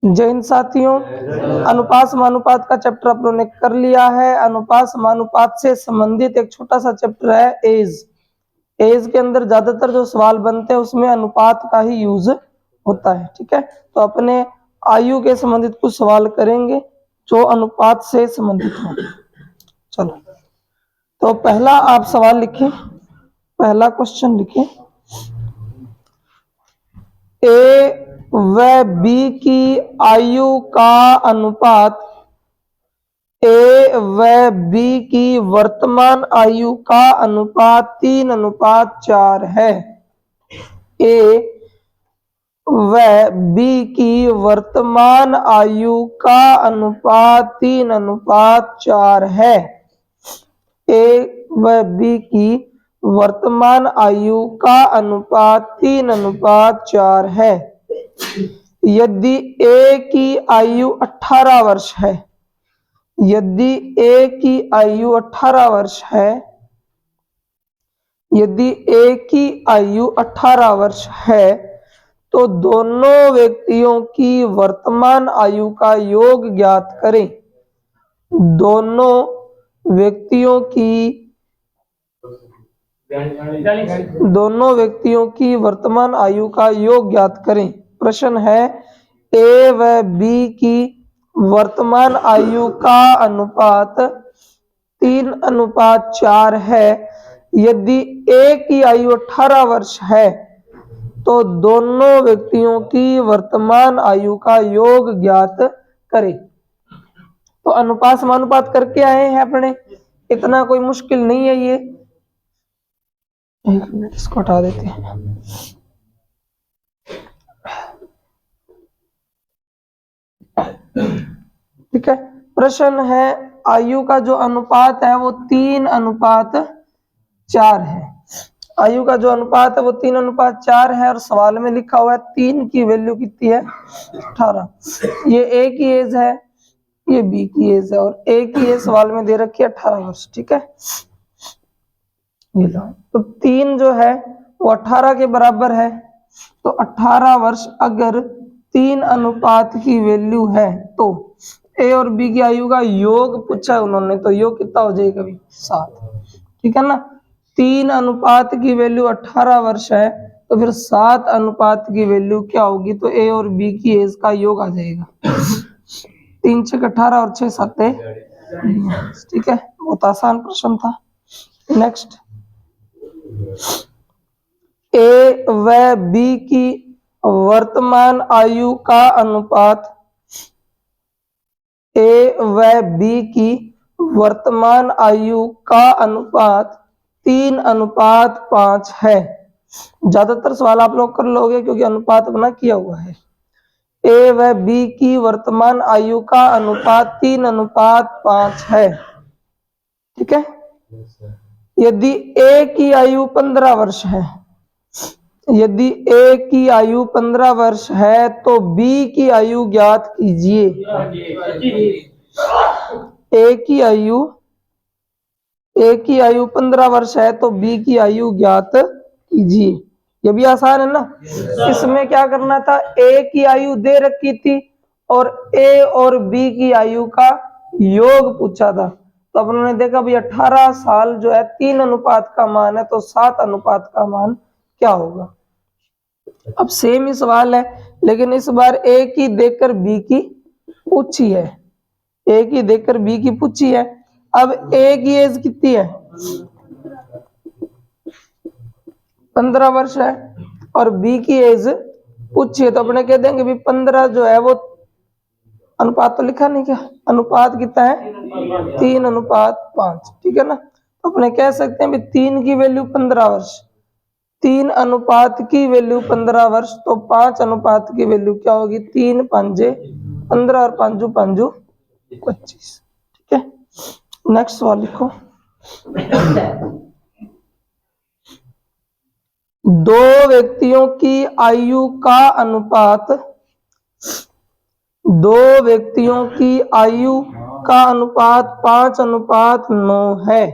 जैन साथियों, अनुपात समानुपात का चैप्टर आप लोगों ने कर लिया है। अनुपात समानुपात से संबंधित एक छोटा सा चैप्टर है एज। एज के अंदर ज्यादातर जो सवाल बनते हैं उसमें अनुपात का ही यूज होता है। ठीक है, तो अपने आयु के संबंधित कुछ सवाल करेंगे जो अनुपात से संबंधित हो। चलो, तो पहला आप सवाल लिखें, पहला क्वेश्चन लिखें। ए व बी की आयु का अनुपात ए व बी की वर्तमान आयु का अनुपात 3:4 है। ए व बी की वर्तमान आयु का अनुपात 3:4 है। ए व बी की वर्तमान आयु का अनुपात 3:4 है। यदि ए की आयु 18 वर्ष है, यदि ए की आयु 18 वर्ष है, यदि ए की आयु 18 वर्ष है, तो दोनों व्यक्तियों की वर्तमान आयु का योग ज्ञात करें। दोनों व्यक्तियों की वर्तमान आयु का योग ज्ञात करें। प्रश्न है, ए व बी की वर्तमान आयु का अनुपात 3:4 है। यदि ए की आयु 18 वर्ष है, तो दोनों व्यक्तियों की वर्तमान आयु का योग ज्ञात करें। तो अनुपात समानुपात करके आए हैं अपने, इतना कोई मुश्किल नहीं है ये। एक मिनट, इसको हटा देते हैं। ठीक है, प्रश्न है आयु का जो अनुपात है वो 3:4 है। आयु का जो अनुपात है वो 3:4 है और सवाल में लिखा हुआ है 3 की वैल्यू कितनी है, 18। ये ए की एज है, ये बी की एज है और ए की एज सवाल में दे रखी है 18 वर्ष। ठीक है, तो 3 जो है वो 18 के बराबर है। तो 18 वर्ष अगर 3 की वैल्यू है तो ए और बी की आयु का योग पूछा है उन्होंने, तो योग कितना हो जाएगा अभी 7। ठीक है ना, 3 की वैल्यू 18 वर्ष है, तो फिर 7 की वैल्यू क्या होगी, तो ए और बी की एज का योग आ जाएगा 3 6 18 और 6 7 20। ठीक है, बहुत आसान प्रश्न था। नेक्स्ट, ए व बी की वर्तमान आयु का अनुपात, ए व बी की वर्तमान आयु का अनुपात 3:5 है। ज्यादातर सवाल आप लोग कर लोगे क्योंकि अनुपात बना किया हुआ है। ए व बी की वर्तमान आयु का अनुपात 3:5 है। ठीक है, यदि ए की आयु 15 वर्ष है, यदि ए की आयु 15 वर्ष है तो बी की आयु ज्ञात कीजिए। ए की आयु 15 वर्ष है तो बी की आयु ज्ञात कीजिए। ये भी आसान है ना। इसमें क्या करना था, ए की आयु दे रखी थी और ए और बी की आयु का योग पूछा था, तो अब उन्होंने देखा भाई 18 साल जो है 3 का मान है, तो 7 का मान क्या होगा। अब सेम ही सवाल है, लेकिन इस बार ए की देखकर बी की पूछी है, ए की देखकर बी की पूछी है। अब ए की एज कितनी है, 15 वर्ष है और बी की एज पूछी है, तो अपने कह देंगे भी 15 जो है वो अनुपात तो लिखा नहीं क्या, अनुपात कितना है 3:5। ठीक है ना, तो अपने कह सकते हैं भी 3 की वैल्यू 15 वर्ष, 3 की वैल्यू 15 वर्ष, तो 5 की वैल्यू क्या होगी, 3 5 15 और 5 5 25। ठीक है, नेक्स्ट सवाल लिखो। दो व्यक्तियों की आयु का अनुपात, दो व्यक्तियों की आयु का अनुपात 5:9 है।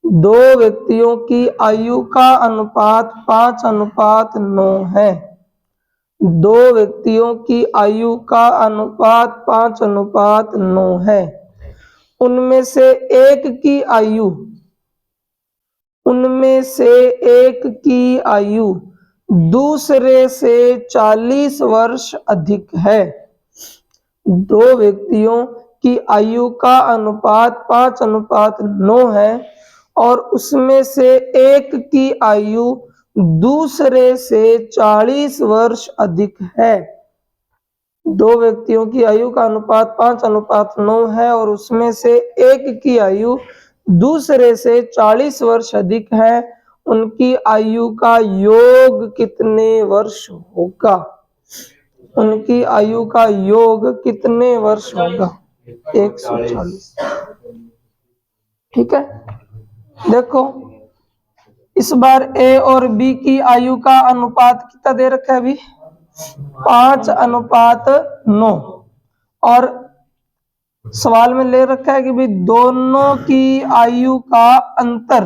दो व्यक्तियों की आयु का अनुपात 5:9 है। दो व्यक्तियों की आयु का अनुपात 5:9 है। उनमें से एक की आयु दूसरे से 40 वर्ष अधिक है। दो व्यक्तियों की आयु का अनुपात 5:9 है और उसमें से एक की आयु दूसरे से 40 वर्ष अधिक है। दो व्यक्तियों की आयु का अनुपात 5:9 है और उसमें से एक की आयु दूसरे से 40 वर्ष अधिक है। उनकी आयु का योग कितने वर्ष होगा? उनकी आयु का योग कितने वर्ष होगा? 140। ठीक है, देखो इस बार ए और बी की आयु का अनुपात कितना दे रखा है अभी? 5:9 और सवाल में ले रखा है कि भाई दोनों की आयु का अंतर,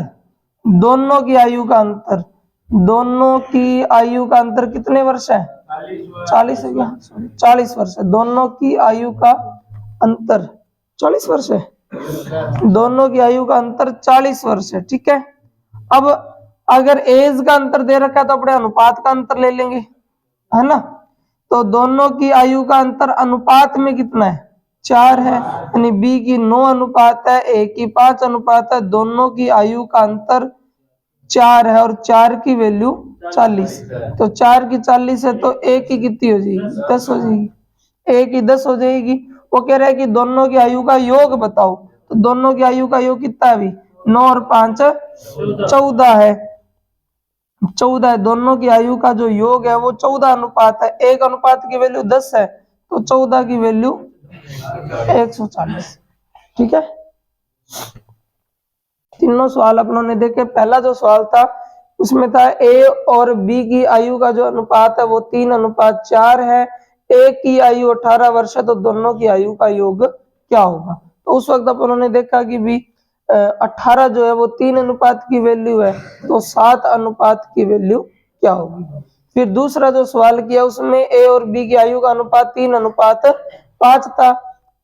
दोनों की आयु का अंतर, दोनों की आयु का अंतर कितने वर्ष है? 40 है क्या? 40 वर्ष है। दोनों की आयु का अंतर 40 वर्ष है। दोनों की आयु का अंतर 40 वर्ष है। ठीक है, अब अगर एज का अंतर दे रखा है तो अपने अनुपात का अंतर ले लेंगे, है ना। तो दोनों की आयु का अंतर अनुपात में कितना है? 4 है, यानी बी की 9 अनुपात है, ए की 5 अनुपात है। दोनों की आयु का अंतर 4 है और 4 की वैल्यू 40। तो 4 की 40 है तो ए की कितनी हो जाएगी? 10 हो जाएगी। ए की 10 हो जाएगी। वो कह रहा है कि दोनों की आयु का योग बताओ। तो दोनों की आयु का योग कितना अभी? 9 और 5 14 है। 14 है। दोनों की आयु का जो योग है वो 14 अनुपात है। एक अनुपात की वैल्यू 10 है तो 14 की वैल्यू 140। ठीक है, तीनों सवाल अपनों ने देखे। पहला जो सवाल था उसमें था ए और बी की आयु का जो अनुपात है वो 3:4 है। ए की आयु 18 वर्ष है तो दोनों की आयु का योग क्या होगा? तो उस वक्त अपनों ने देखा कि भी 18 जो है वो 3 अनुपात की वैल्यू है तो 7 अनुपात की वैल्यू क्या होगी? फिर दूसरा जो सवाल किया उसमें ए और बी की आयु का अनुपात 3:5 था।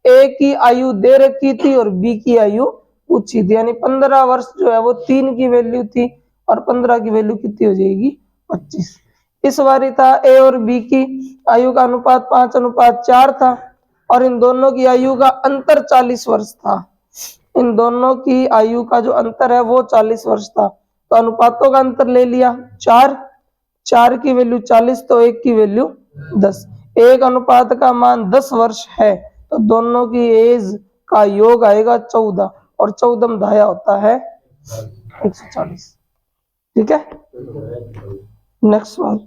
ए की आयु दे रखी थी और बी की आयु पूछी थी, यानी 15 वर्ष जो है वो 3 की वैल्यू थी और 15 की वैल्यू कितनी हो जाएगी? 25। इस बारी था ए और बी की आयु का अनुपात 5:4 था और इन दोनों की आयु का अंतर 40 वर्ष था। इन दोनों की आयु का जो अंतर है वो 40 वर्ष था। तो अनुपातों का अंतर ले लिया 4 की वैल्यू 40 तो 1 की वैल्यू 10। एक अनुपात का मान 10 वर्ष है तो दोनों की एज का योग आएगा 14 और 14 दाया होता है 140। ठीक है, नेक्स्ट सवाल।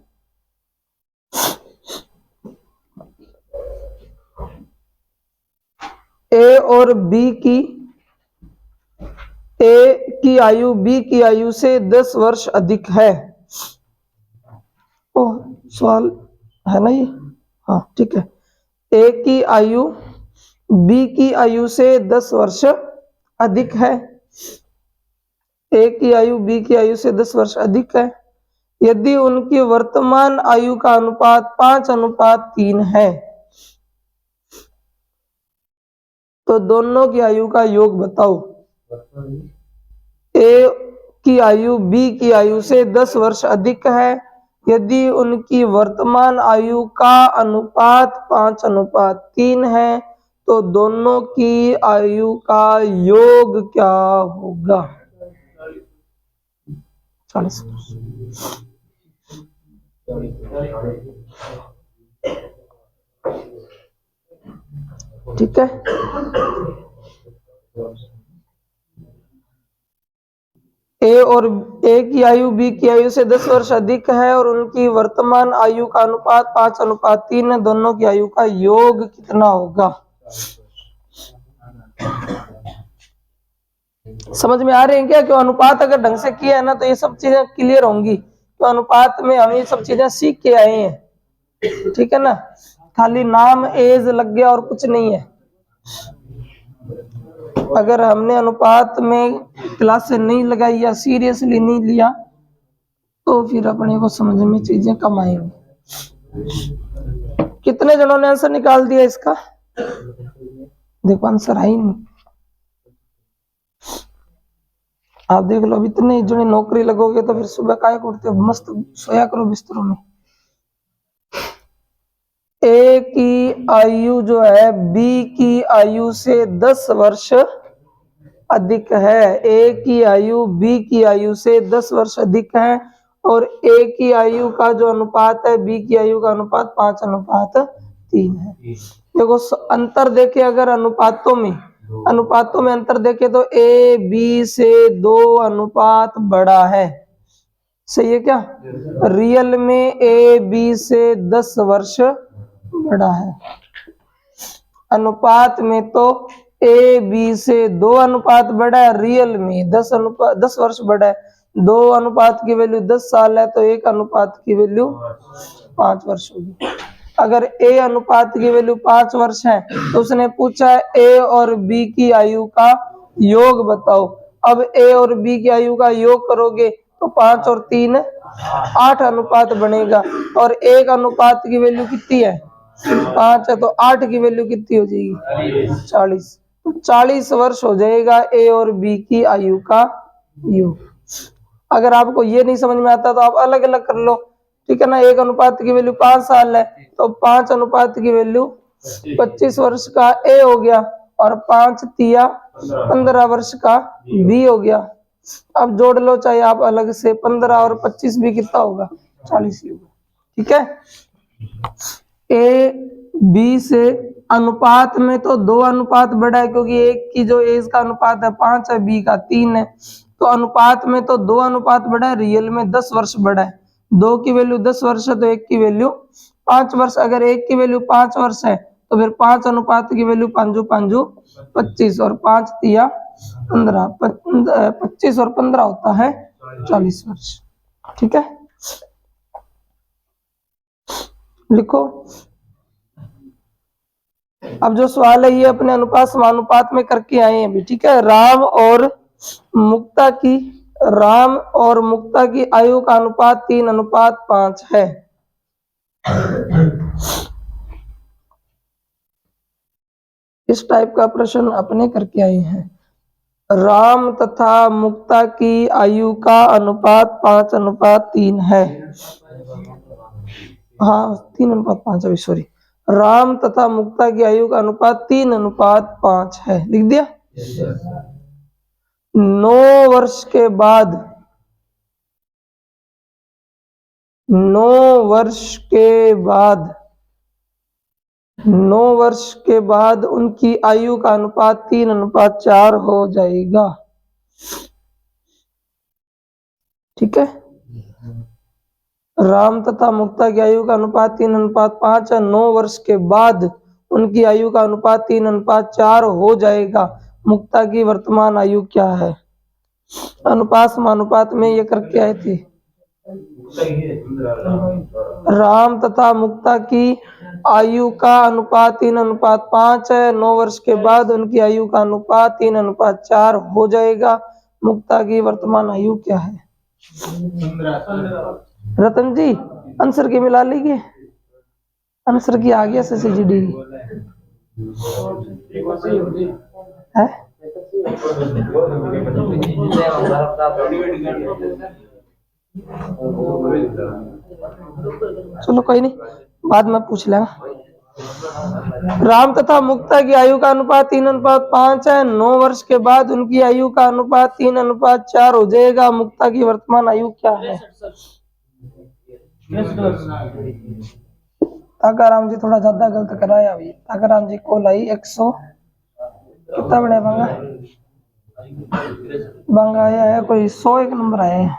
ए और बी की, ए की आयु बी की आयु से 10 वर्ष अधिक है। ओह, सवाल है ना ये? हाँ ठीक है। ए की आयु बी की आयु से 10 वर्ष अधिक है। ए की आयु बी की आयु से 10 वर्ष अधिक है। यदि उनकी वर्तमान आयु का अनुपात 5:3 है तो दोनों की आयु का योग बताओ। ए की आयु बी की आयु से 10 वर्ष अधिक है। यदि उनकी वर्तमान आयु का अनुपात 5:3 है तो दोनों की आयु का योग क्या होगा? 40 वर्ष। ठीक है, ए की आयु बी की आयु से 10 वर्ष अधिक है और उनकी वर्तमान आयु का अनुपात 5:3 है। दोनों की आयु का योग कितना होगा? समझ में आ रहे हैं क्या? क्यों अनुपात अगर ढंग से किया है ना तो ये सब चीजें क्लियर होंगी। तो अनुपात में हम ये सब चीजें सीख के आए हैं। ठीक है ना, खाली नाम एज लग गया और कुछ नहीं है। अगर हमने अनुपात में क्लास नहीं लगाई या सीरियसली नहीं लिया तो फिर अपने को समझ में चीजें कम आएंगी। कितने जनों ने आंसर निकाल दिया इसका? देखो आंसर है ही नहीं। आप देख लो, अब इतने जने नौकरी लगोगे तो फिर सुबह काय उठते हो, मस्त सोया करो बिस्तरों में। ए की आयु जो है बी की आयु से 10 वर्ष अधिक है। ए की आयु बी की आयु से 10 वर्ष अधिक है और ए की आयु का जो अनुपात है बी की आयु का अनुपात 5:3 है। देखो अंतर देखे, अगर अनुपातों में अंतर देखे तो ए बी से 2 अनुपात बड़ा है। सही है क्या? रियल में ए बी से 10 वर्ष बड़ा है। अनुपात में तो ए बी से 2 अनुपात बड़ा है, रियल में 10 वर्ष बड़ा है। 2 अनुपात की वैल्यू 10 साल है तो 1 अनुपात की वैल्यू 5 वर्ष होगी। अगर ए अनुपात की वैल्यू 5 वर्ष है तो उसने पूछा ए और बी की आयु का योग बताओ। अब ए और बी की आयु का योग करोगे तो 5 और 3 8 अनुपात बनेगा और 1 अनुपात की वैल्यू कितनी है? 5 है तो 8 की वैल्यू कितनी हो जाएगी? 40। तो 40 वर्ष हो जाएगा ए और बी की आयु का योग। अगर आपको ये नहीं समझ में आता तो आप अलग अलग कर लो, ठीक है ना। 1 अनुपात की वैल्यू 5 साल है तो 5 अनुपात की वैल्यू 25 वर्ष का ए हो गया और 5 तिया 15 वर्ष का बी हो गया। अब जोड़ लो चाहे आप अलग से, 15 और 25 भी कितना होगा? 40 ही होगा। ठीक है। ए बी से अनुपात में तो 2 अनुपात बड़ा है क्योंकि एक की जो एज का अनुपात है 5 है, बी का 3 है। तो अनुपात में तो 2 अनुपात बड़ा है, रियल में 10 वर्ष बड़ा है। 2 की वैल्यू 10 वर्ष है तो 1 की वैल्यू 5 वर्ष। अगर 1 की वैल्यू 5 वर्ष है तो फिर 5 अनुपात की वैल्यू 5 5 25 और 5 तिया 15। 25 और 15 होता है 40 वर्ष। ठीक है, लिखो। अब जो सवाल है ये अपने अनुपात समानुपात में करके आए हैं अभी। ठीक है। राम और मुक्ता की आयु का अनुपात 3:5 है। इस टाइप का प्रश्न अपने करके आए हैं। राम तथा मुक्ता की आयु का अनुपात 5:3 है। हाँ 3:5 है, सॉरी। राम तथा मुक्ता की आयु का अनुपात 3:5 है। लिख दिया। 9 वर्ष के बाद 9 वर्ष के बाद उनकी आयु का अनुपात 3:4 हो जाएगा। ठीक है। राम तथा मुक्ता की आयु का अनुपात 3:5 है। 9 वर्ष के बाद उनकी आयु का अनुपात 3:4 हो जाएगा। मुक्ता की वर्तमान आयु क्या है? अनुपात समानुपात में ये करके आए थे। राम तथा मुक्ता की आयु का अनुपात 3:5 है। 9 वर्ष के बाद उनकी आयु का अनुपात 3:4 हो जाएगा। मुक्ता की वर्तमान आयु क्या है? रतन जी आंसर की मिला लीजिए। आंसर की आ गया CCGD है। चलो कोई नहीं, बाद में पूछ लेंगे। राम तथा मुक्ता की आयु का अनुपात 3:5 है। 9 वर्ष के बाद उनकी आयु का अनुपात 3:4 हो जाएगा। मुक्ता की वर्तमान आयु क्या है? ताकाराम जी थोड़ा ज्यादा गलत कराया अभी। ताकाराम जी को लाई 100 कितना बने बंगा आया है, कोई 101 नंबर आया है।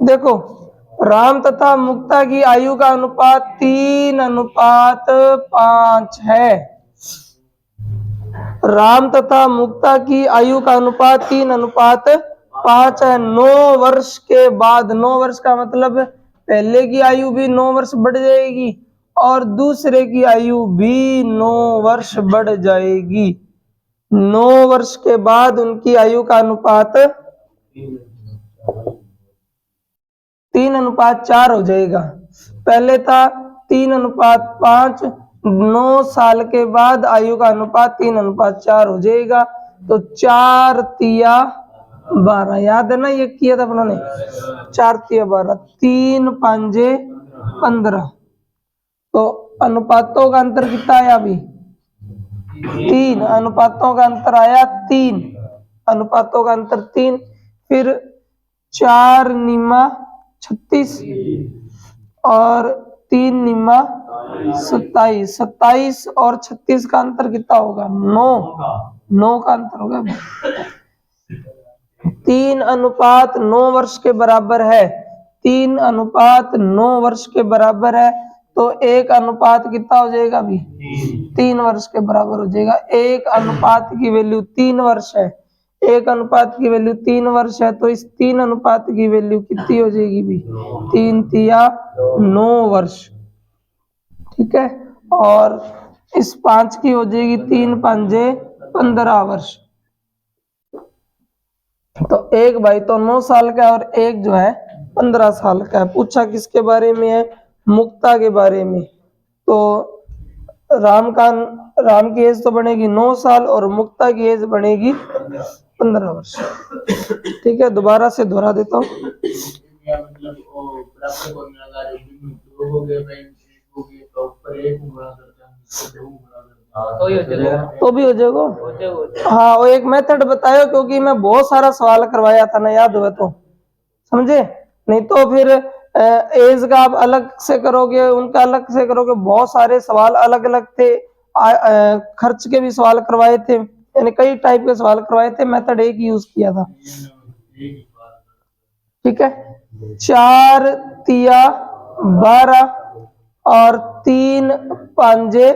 देखो राम तथा मुक्ता की आयु का अनुपात 3:5 है। राम तथा मुक्ता की आयु का अनुपात 3:5 है। 9 वर्ष के बाद, 9 वर्ष का मतलब पहले की आयु भी 9 वर्ष बढ़ जाएगी और दूसरे की आयु भी 9 वर्ष बढ़ जाएगी। 9 वर्ष के बाद उनकी आयु का अनुपात 3:4 हो जाएगा। पहले था 3:5, 9 साल के बाद आयु का अनुपात 3:4 हो जाएगा। तो 4 तिया 12, याद है ना, ये किया था अपनों ने, 4 तिया 12, 3 पांजे 15। तो अनुपातों का अंतर कितना आया अभी? 3 अनुपातों का अंतर आया 3, अनुपातों का अंतर 3। फिर 4 निमा 36 और 3 निमा 27, 27 और 36 का अंतर कितना होगा? 9 का अंतर होगा। 3:9 वर्ष के बराबर है, 3:9 वर्ष के बराबर है। तो 1 अनुपात कितना हो जाएगा अभी? 3 वर्ष के बराबर हो जाएगा। 1 अनुपात की वैल्यू 3 वर्ष है, 1 अनुपात की वैल्यू 3 वर्ष है। तो इस 3 अनुपात की वैल्यू कितनी हो जाएगी भी? 3 तिया 9 वर्ष, ठीक है। और इस 5 की हो जाएगी 3 पांजे 15 वर्ष। तो एक भाई तो 9 साल का है और एक जो है 15 साल का है। पूछा किसके बारे में है? मुक्ता के बारे में। तो राम की एज तो बनेगी 9 साल और मुक्ता की एज बनेगी 15 वर्ष। ठीक है, दोबारा से दोहरा देता हूँ। तो भी हो जाएगा। हाँ, वो एक मेथड बताया, क्योंकि मैं बहुत सारा सवाल करवाया था ना, याद हुआ तो समझे। नहीं तो फिर एज का आप अलग से करोगे, उनका अलग से करोगे, बहुत सारे सवाल अलग अलग थे। खर्च के भी सवाल करवाए थे, यानी कई टाइप के सवाल करवाए थे, मेथड एक यूज किया था। ठीक है, 4 तिया 12 और 3 पांजे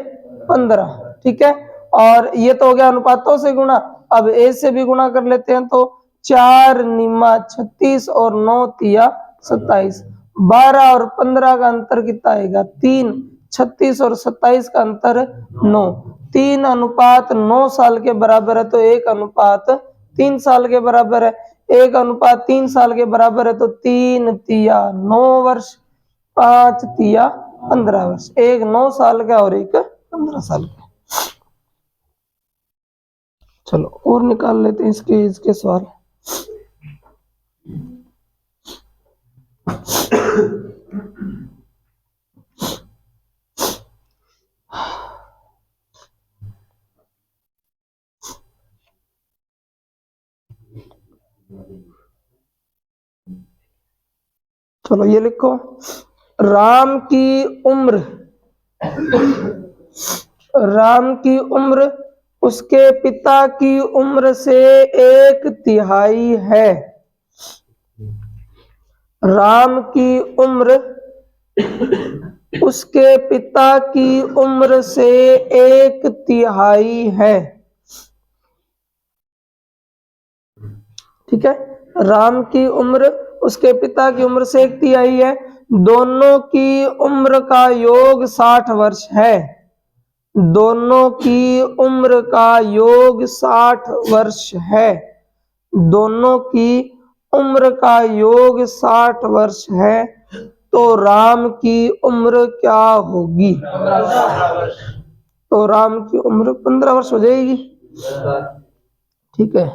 15। ठीक है, और ये तो हो गया अनुपातों से गुणा। अब ए से भी गुणा कर लेते हैं। तो 4 निमा 36 और 9 तिया 27, 12 और 15 का अंतर कितना आएगा? 3, 36 और 27 का अंतर 9, 3 अनुपात 9 साल के बराबर है। तो 1 अनुपात 3 साल के बराबर है। 1 अनुपात 3 साल के बराबर है। तो 3 तिया 9 वर्ष, 5 तिया 15 वर्ष। एक 9 साल का और एक 15 साल का। चलो और निकाल लेते हैं इसके सवाल। चलो ये लिखो, राम की उम्र उसके पिता की उम्र से 1/3 है। राम की उम्र उसके पिता की उम्र से 1/3 है। ठीक है, राम की उम्र उसके पिता की उम्र से 1/3 है। दोनों की उम्र का योग 60 वर्ष है। दोनों की उम्र का योग 60 वर्ष है। दोनों की उम्र का योग 60 वर्ष है। तो राम की उम्र क्या होगी? तो राम की उम्र 15 वर्ष हो जाएगी। ठीक है,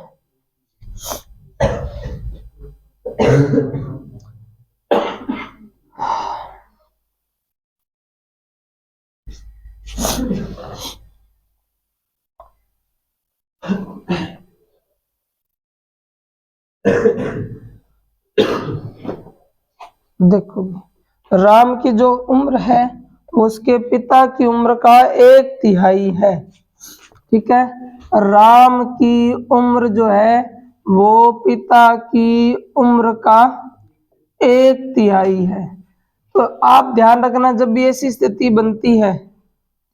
देखो राम की जो उम्र है उसके पिता की उम्र का 1/3 है। ठीक है, राम की उम्र जो है वो पिता की उम्र का 1/3 है। तो आप ध्यान रखना, जब भी ऐसी स्थिति बनती है,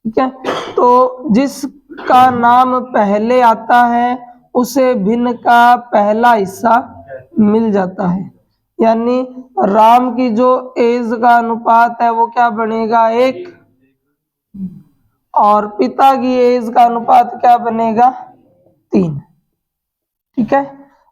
ठीक है, तो जिसका नाम पहले आता है उसे भिन्न का पहला हिस्सा मिल जाता है। यानी राम की जो एज का अनुपात है वो क्या बनेगा? 1, और पिता की एज का अनुपात क्या बनेगा? 3। ठीक है,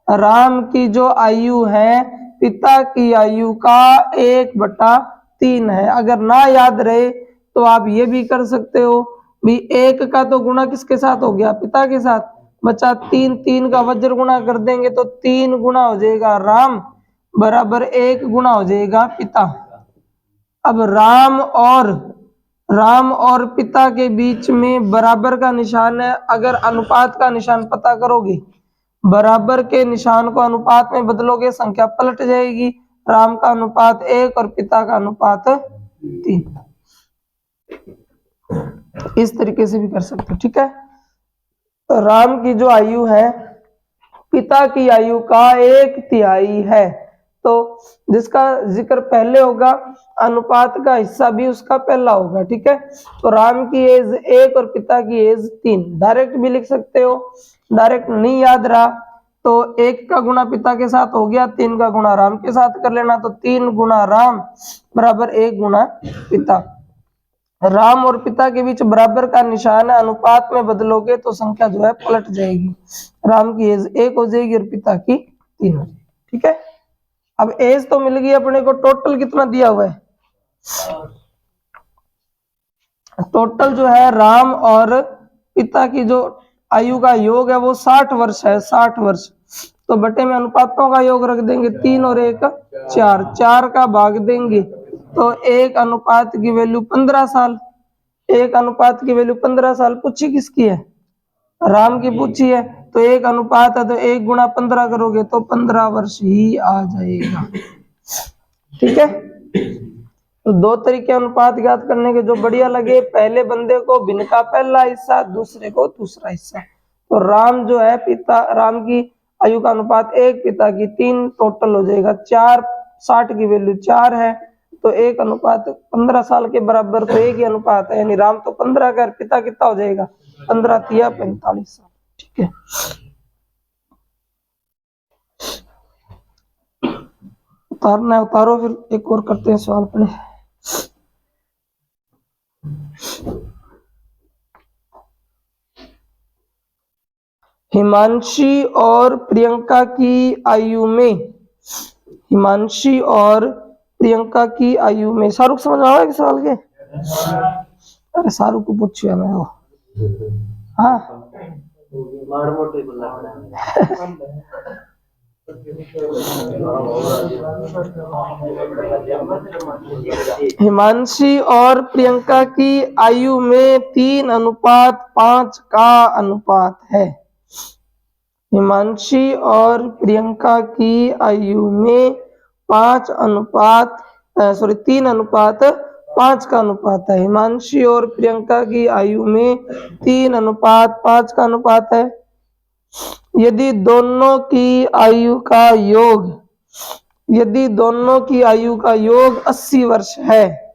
राम की जो आयु है पिता की आयु का 1/3 है। अगर ना याद रहे तो आप ये भी कर सकते हो भी 1 का तो गुणा किसके साथ हो गया, पिता के साथ, बचा 3, 3 का वज्र गुणा कर देंगे तो 3 गुना हो जाएगा राम बराबर 1 गुना हो जाएगा पिता। अब राम और पिता के बीच में बराबर का निशान है। अगर अनुपात का निशान पता करोगे, बराबर के निशान को अनुपात में बदलोगे संख्या पलट जाएगी। राम का अनुपात 1 और पिता का अनुपात 3। इस तरीके से भी कर सकते हो। ठीक है, तो राम की जो आयु है पिता की आयु का 1/3 है, तो जिसका जिक्र पहले होगा अनुपात का हिस्सा भी उसका पहला होगा। ठीक है, तो राम की एज 1 और पिता की एज 3। डायरेक्ट भी लिख सकते हो, डायरेक्ट नहीं याद रहा तो 1 का गुणा पिता के साथ हो गया, 3 का गुणा राम के साथ कर लेना, तो 3 गुणा राम बराबर 1 गुणा पिता। राम और पिता के बीच बराबर का निशान है, अनुपात में बदलोगे तो संख्या जो है पलट जाएगी। राम की एज 1 हो जाएगी और पिता की 3 हो जाएगी। ठीक है, अब एज तो मिल गई अपने को, टोटल कितना दिया हुआ है, टोटल जो है राम और पिता की जो आयु का योग है वो 60 वर्ष है, 60 वर्ष। तो बटे में अनुपातों का योग रख देंगे, 3 और 1 4, 4 का भाग देंगे तो 1 अनुपात की वैल्यू 15 साल। 1 अनुपात की वैल्यू 15 साल पूछी किसकी है, राम की पूछी है, तो 1 अनुपात है तो 1 गुणा 15 करोगे तो 15 वर्ष ही आ जाएगा। ठीक है, तो 2 तरीके अनुपात ज्ञात करने के जो बढ़िया लगे, पहले बंदे को भिन्न का पहला हिस्सा, दूसरे को दूसरा हिस्सा। तो राम जो है राम की आयु का अनुपात 1, पिता की 3, टोटल हो जाएगा 4। 60 की वैल्यू 4 है तो 1 अनुपात 15 साल के बराबर, तो 1 ही अनुपात है, यानी राम तो 15 का, पिता कितना हो जाएगा 15 तिया 45 साल। ठीक है, उतारना है उतारो, फिर एक और करते हैं सवाल पढ़े। हिमांशी और प्रियंका की आयु में, हिमांशी और प्रियंका की आयु में, शाहरुख समझ आ रहा है सवाल के? अरे शाहरुख को पूछिए मैं वो, हाँ हिमांशी और प्रियंका की आयु में 3:5 का अनुपात है। हिमांशी और प्रियंका की आयु में 3:5 का अनुपात है। हिमांशी और प्रियंका की आयु में 3:5 का अनुपात है। यदि दोनों की आयु का योग 80 वर्ष है,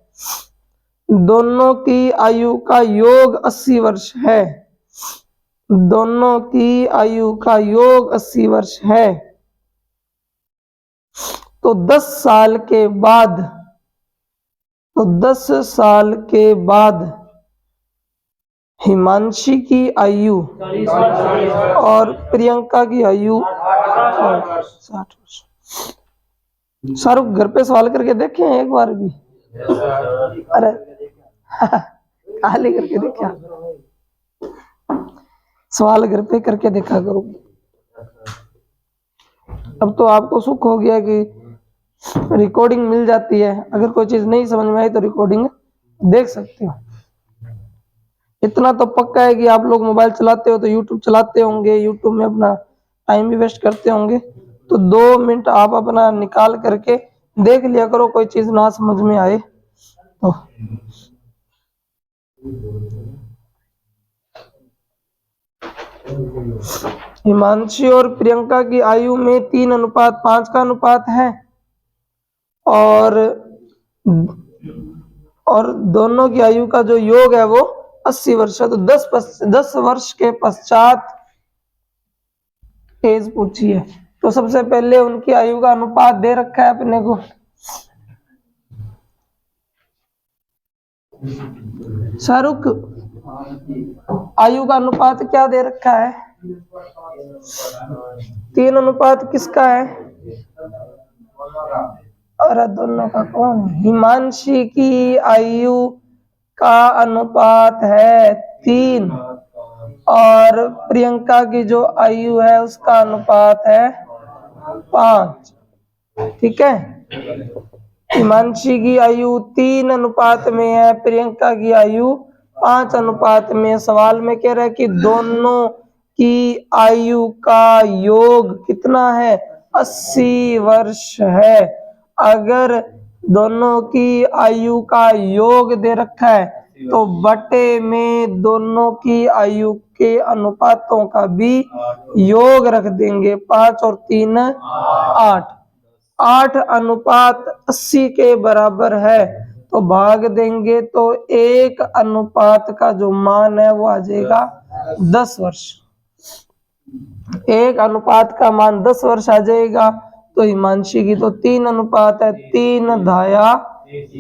दोनों की आयु का योग 80 वर्ष है, दोनों की आयु का योग 80 वर्ष है, तो 10 साल के बाद हिमांशी की आयु और प्रियंका की आयु 60 वर्ष। शाहरुख घर पे सवाल करके देखे हैं एक बार भी? अरे खाली करके देखा, सवाल घर पे करके देखा करो। अब तो आपको सुख हो गया कि रिकॉर्डिंग मिल जाती है, अगर कोई चीज नहीं समझ में आई तो रिकॉर्डिंग देख सकते हो। इतना तो पक्का है कि आप लोग मोबाइल चलाते हो तो यूट्यूब चलाते होंगे, यूट्यूब में अपना टाइम भी वेस्ट करते होंगे, तो 2 मिनट आप अपना निकाल करके देख लिया करो, कोई चीज ना समझ में आए तो। हिमांशी और प्रियंका की आयु में 3:5 का अनुपात है और दोनों की आयु का जो योग है वो 80 वर्ष है। तो 10 वर्ष के पश्चात एज पूछी है, तो सबसे पहले उनकी आयु का अनुपात दे रखा है अपने को। शाहरुख आयु का अनुपात क्या दे रखा है? तीन अनुपात किसका है? अरे दोनों का कौन? हिमांशी की आयु का अनुपात है 3 और प्रियंका की जो आयु है उसका अनुपात है 5। ठीक है, हिमांशी की आयु 3 अनुपात में है, प्रियंका की आयु 5 अनुपात में। सवाल में कह रहा है कि दोनों की आयु का योग कितना है? 80 वर्ष है। अगर दोनों की आयु का योग दे रखा है तो बटे में दोनों की आयु के अनुपातों का भी योग रख देंगे। 5 और 3 8। 8 अनुपात 80 के बराबर है तो भाग देंगे तो 1 अनुपात का जो मान है वो आ जाएगा 10 वर्ष। 1 अनुपात का मान 10 वर्ष आ जाएगा। तो हिमांशी की तो 3 अनुपात है, 3 धाया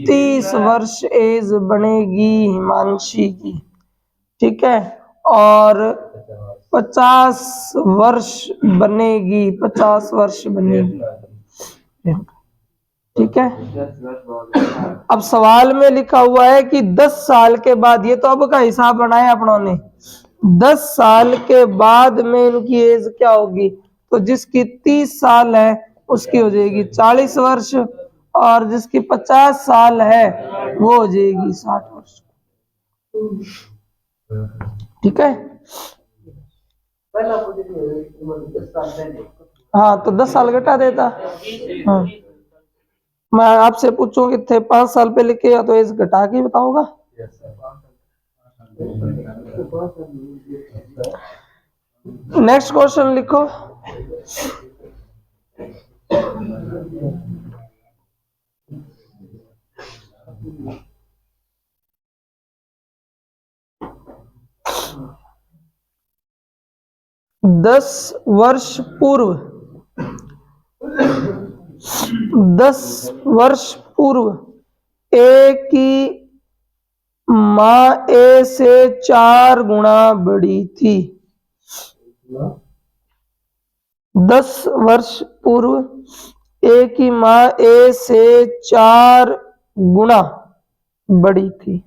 30 वर्ष एज बनेगी हिमांशी की। ठीक है, और 50 वर्ष बनेगी, 50 वर्ष बनेगी। ठीक है, अब सवाल में लिखा हुआ है कि 10 साल के बाद, ये तो अब का हिसाब बनाया अपनों ने, 10 साल के बाद में इनकी एज क्या होगी? तो जिसकी 30 साल है उसकी हो जाएगी 40 वर्ष और जिसकी 50 साल है वो हो जाएगी 60 वर्ष। ठीक है, हाँ तो 10 साल घटा देता। हाँ, मैं आपसे पूछूं कि थे 5 साल पहले के, तो एज घटा के बताओगा। नेक्स्ट क्वेश्चन लिखो। दस वर्ष पूर्व 10 वर्ष पूर्व ए की माँ ए से 4 गुना बड़ी थी। 10 वर्ष पूर्व ए की माँ ए से 4 गुना बड़ी थी,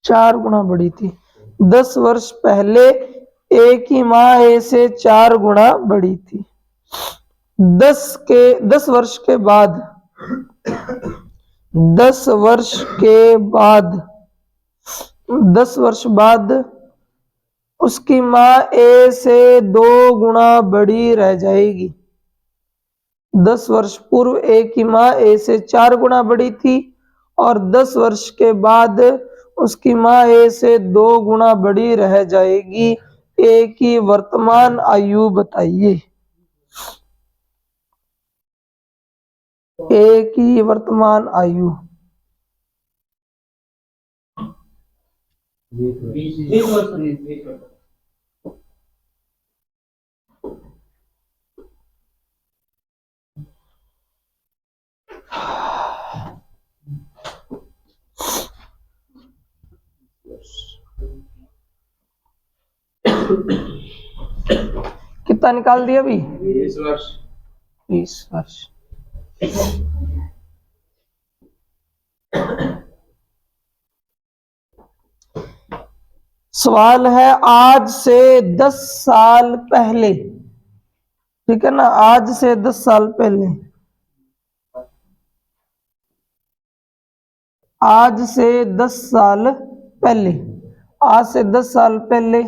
4 गुना बड़ी थी। 10 वर्ष पहले ए की माँ ए से 4 गुना बड़ी थी। 10 वर्ष के बाद 10 वर्ष के बाद 10 वर्ष बाद उसकी माँ ए से 2 गुना बड़ी रह जाएगी। 10 वर्ष पूर्व ए की माँ ए से 4 गुना बड़ी थी और 10 वर्ष के बाद उसकी माँ ए से 2 गुना बड़ी रह जाएगी। ए की वर्तमान आयु बताइए। ए की वर्तमान आयु कितना निकाल दिया अभी? 20 वर्ष। 20 वर्ष। सवाल है आज से 10 साल पहले, ठीक है ना, आज से 10 साल पहले, आज से 10 साल पहले, आज से 10 साल पहले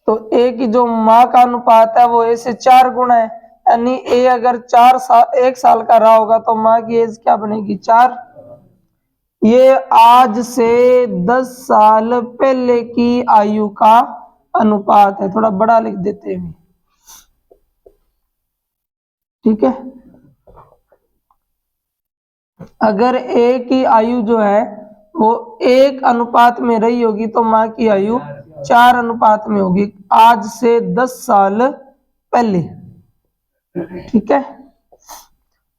तो ए की जो माँ का अनुपात है वो ए से 4 गुना है, यानी ए अगर 1 साल का रहा होगा तो माँ की एज क्या बनेगी? 4। ये आज से 10 साल पहले की आयु का अनुपात है, थोड़ा बड़ा लिख देते हैं। ठीक है, अगर ए की आयु जो है वो 1 अनुपात में रही होगी तो माँ की आयु 4 अनुपात में होगी, आज से 10 साल पहले। ठीक है,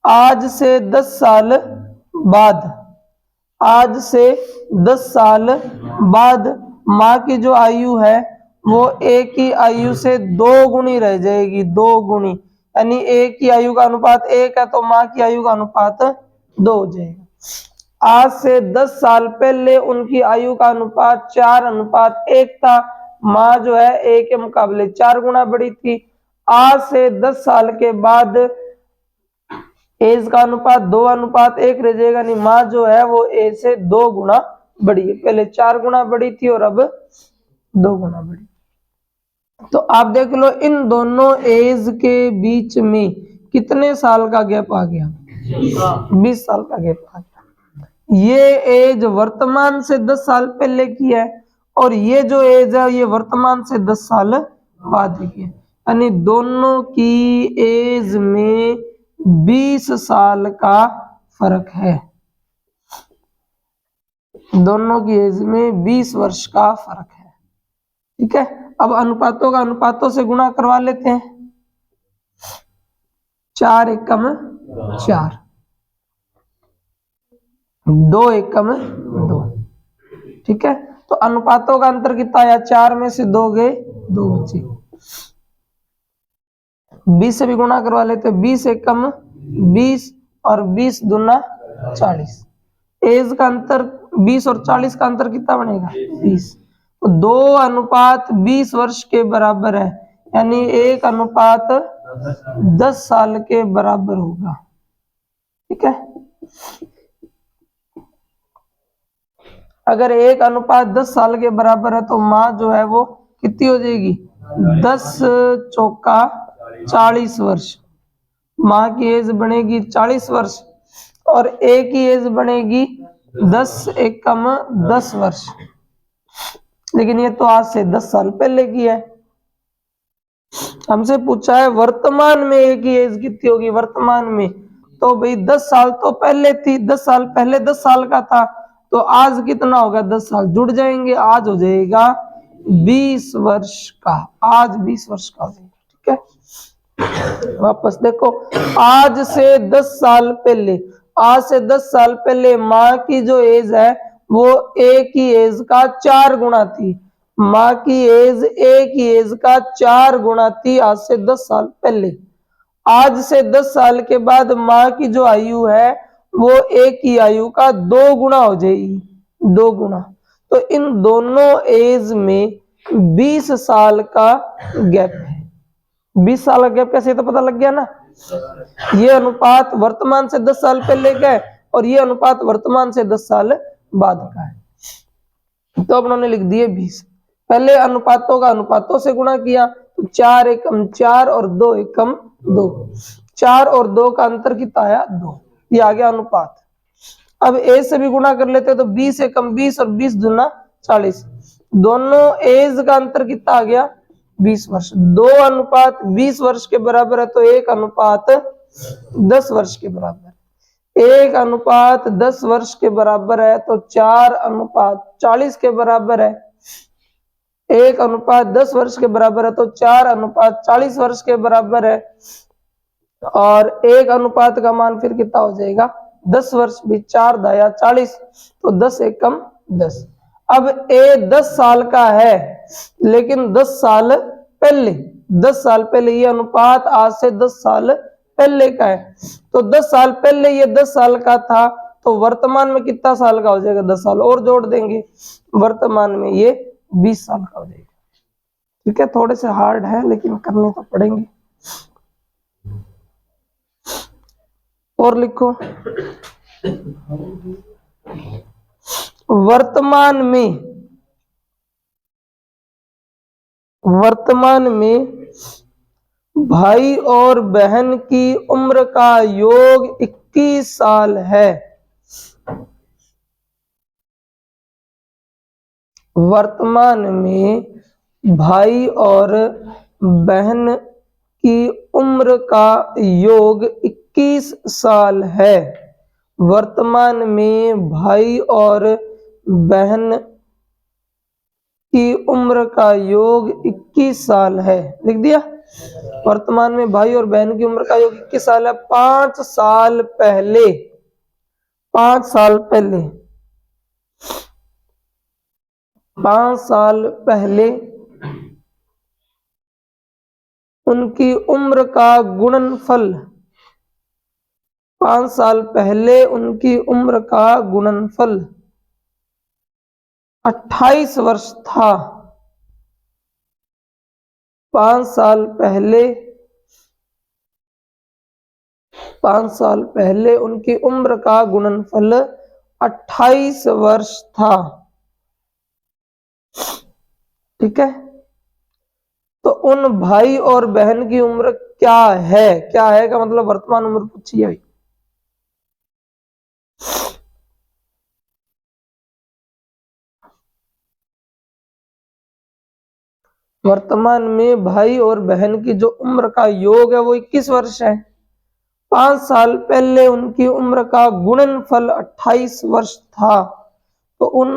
आज से 10 साल बाद आज से 10 साल बाद माँ की जो आयु है वो ए की आयु से 2 गुनी रह जाएगी, 2 गुनी, यानी ए की आयु का अनुपात 1 है तो माँ की आयु का अनुपात 2 हो जाएगा। आज से 10 साल पहले उनकी आयु का अनुपात 4:1 था, माँ जो है ए के मुकाबले 4 गुना बड़ी थी। आज से 10 साल के बाद एज का अनुपात 2:1 रह जाएगा, नहीं माँ जो है वो ए से 2 गुना बड़ी है, पहले 4 गुना बड़ी थी और अब 2 गुना बड़ी। तो आप देख लो इन दोनों एज के बीच में कितने साल का गैप आ गया, 20 साल का गैप आ गया। ये एज वर्तमान से 10 साल पहले की है और ये जो एज है ये वर्तमान से 10 साल बाद की है, यानी दोनों की एज में 20 साल का फर्क है, दोनों की एज में 20 वर्ष का फर्क है। ठीक है, अब अनुपातों का अनुपातों से गुणा करवा लेते हैं। 4 एकम 4, 2 एकम 2। ठीक है, तो अनुपातों का अंतर कितना आया, 4 में से 2 गए 2 बचे। 20 से भी गुणा करवा लेते, 20 एकम 20 और 20 दूना 40। एज का अंतर 20 और 40 का अंतर कितना बनेगा, 20। तो 2:20 वर्ष के बराबर है, यानी 1:10 साल के बराबर होगा। ठीक है, अगर 1:10 साल के बराबर है तो माँ जो है वो कितनी हो जाएगी, 10 चौका 40 वर्ष। माँ की एज बनेगी 40 वर्ष और ए की एज बनेगी 10 एकम 10 वर्ष। लेकिन ये तो आज से 10 साल पहले की है। हमसे पूछा है वर्तमान में ए की एज कितनी होगी, वर्तमान में तो भाई 10 साल तो पहले थी, 10 साल पहले 10 साल का था, तो आज कितना होगा, 10 साल जुड़ जाएंगे, आज हो जाएगा 20 वर्ष का, आज 20 वर्ष का हो जाएगा। ठीक है, वापस देखो, आज से 10 साल पहले, आज से 10 साल पहले माँ की जो एज है वो ए की एज का 4 गुना थी, माँ की एज ए की एज का 4 गुना थी आज से 10 साल पहले। आज से 10 साल के बाद माँ की जो आयु है वो ए की आयु का 2 गुना हो जाएगी, 2 गुना। तो इन दोनों एज में 20 साल का गैप है। 20 साल का गैप कैसे, तो पता लग गया ना, ये अनुपात वर्तमान से 10 साल पहले का है और ये अनुपात वर्तमान से 10 साल बाद का है। तो अब उन्होंने लिख दिए 20। पहले अनुपातों का अनुपातों से गुणा किया तो 4 एकम 4 और 2 एकम 2, 4 और 2 का अंतर कितना आया, 2, ये आ गया अनुपात। अब ए से भी गुणा कर लेते तो 20 एकम 20 और 20 दूना 40, दोनों एज का अंतर कितना आ गया, 20 वर्ष। 2:20 वर्ष के बराबर है तो 1:10 वर्ष के बराबर, 1:10 वर्ष के बराबर है तो 4:40 के बराबर है, 1:10 वर्ष के बराबर है तो 4:40 वर्ष के बराबर है, और 1 अनुपात का मान फिर कितना हो जाएगा, 10 वर्ष भी, 4 दाया 40 तो 10 एकम 10। अब ए 10 साल का है लेकिन 10 साल पहले, 10 साल पहले, ये अनुपात आज से 10 साल पहले का है, तो 10 साल पहले ये 10 साल का था तो वर्तमान में कितना साल का हो जाएगा, 10 साल और जोड़ देंगे, वर्तमान में ये 20 साल का हो जाएगा। ठीक है, थोड़े से हार्ड है लेकिन करने तो पड़ेंगे। और लिखो, वर्तमान में भाई और बहन की उम्र का योग 21 साल है। वर्तमान में भाई और बहन की उम्र का योग 21 साल है। वर्तमान में भाई और बहन की उम्र का योग 21 साल है, लिख दिया। वर्तमान में भाई और बहन की उम्र का योग 21 साल है। 5 साल पहले 5 साल पहले उनकी उम्र का गुणनफल, 5 साल पहले उनकी उम्र का गुणनफल 28 वर्ष था। 5 साल पहले उनकी उम्र का गुणनफल 28 वर्ष था। ठीक है, तो उन भाई और बहन की उम्र क्या है? क्या है का मतलब वर्तमान उम्र पूछी है। वर्तमान में भाई और बहन की जो उम्र का योग है वो 21 वर्ष है। 5 साल पहले उनकी उम्र का गुणनफल 28 वर्ष था। तो उन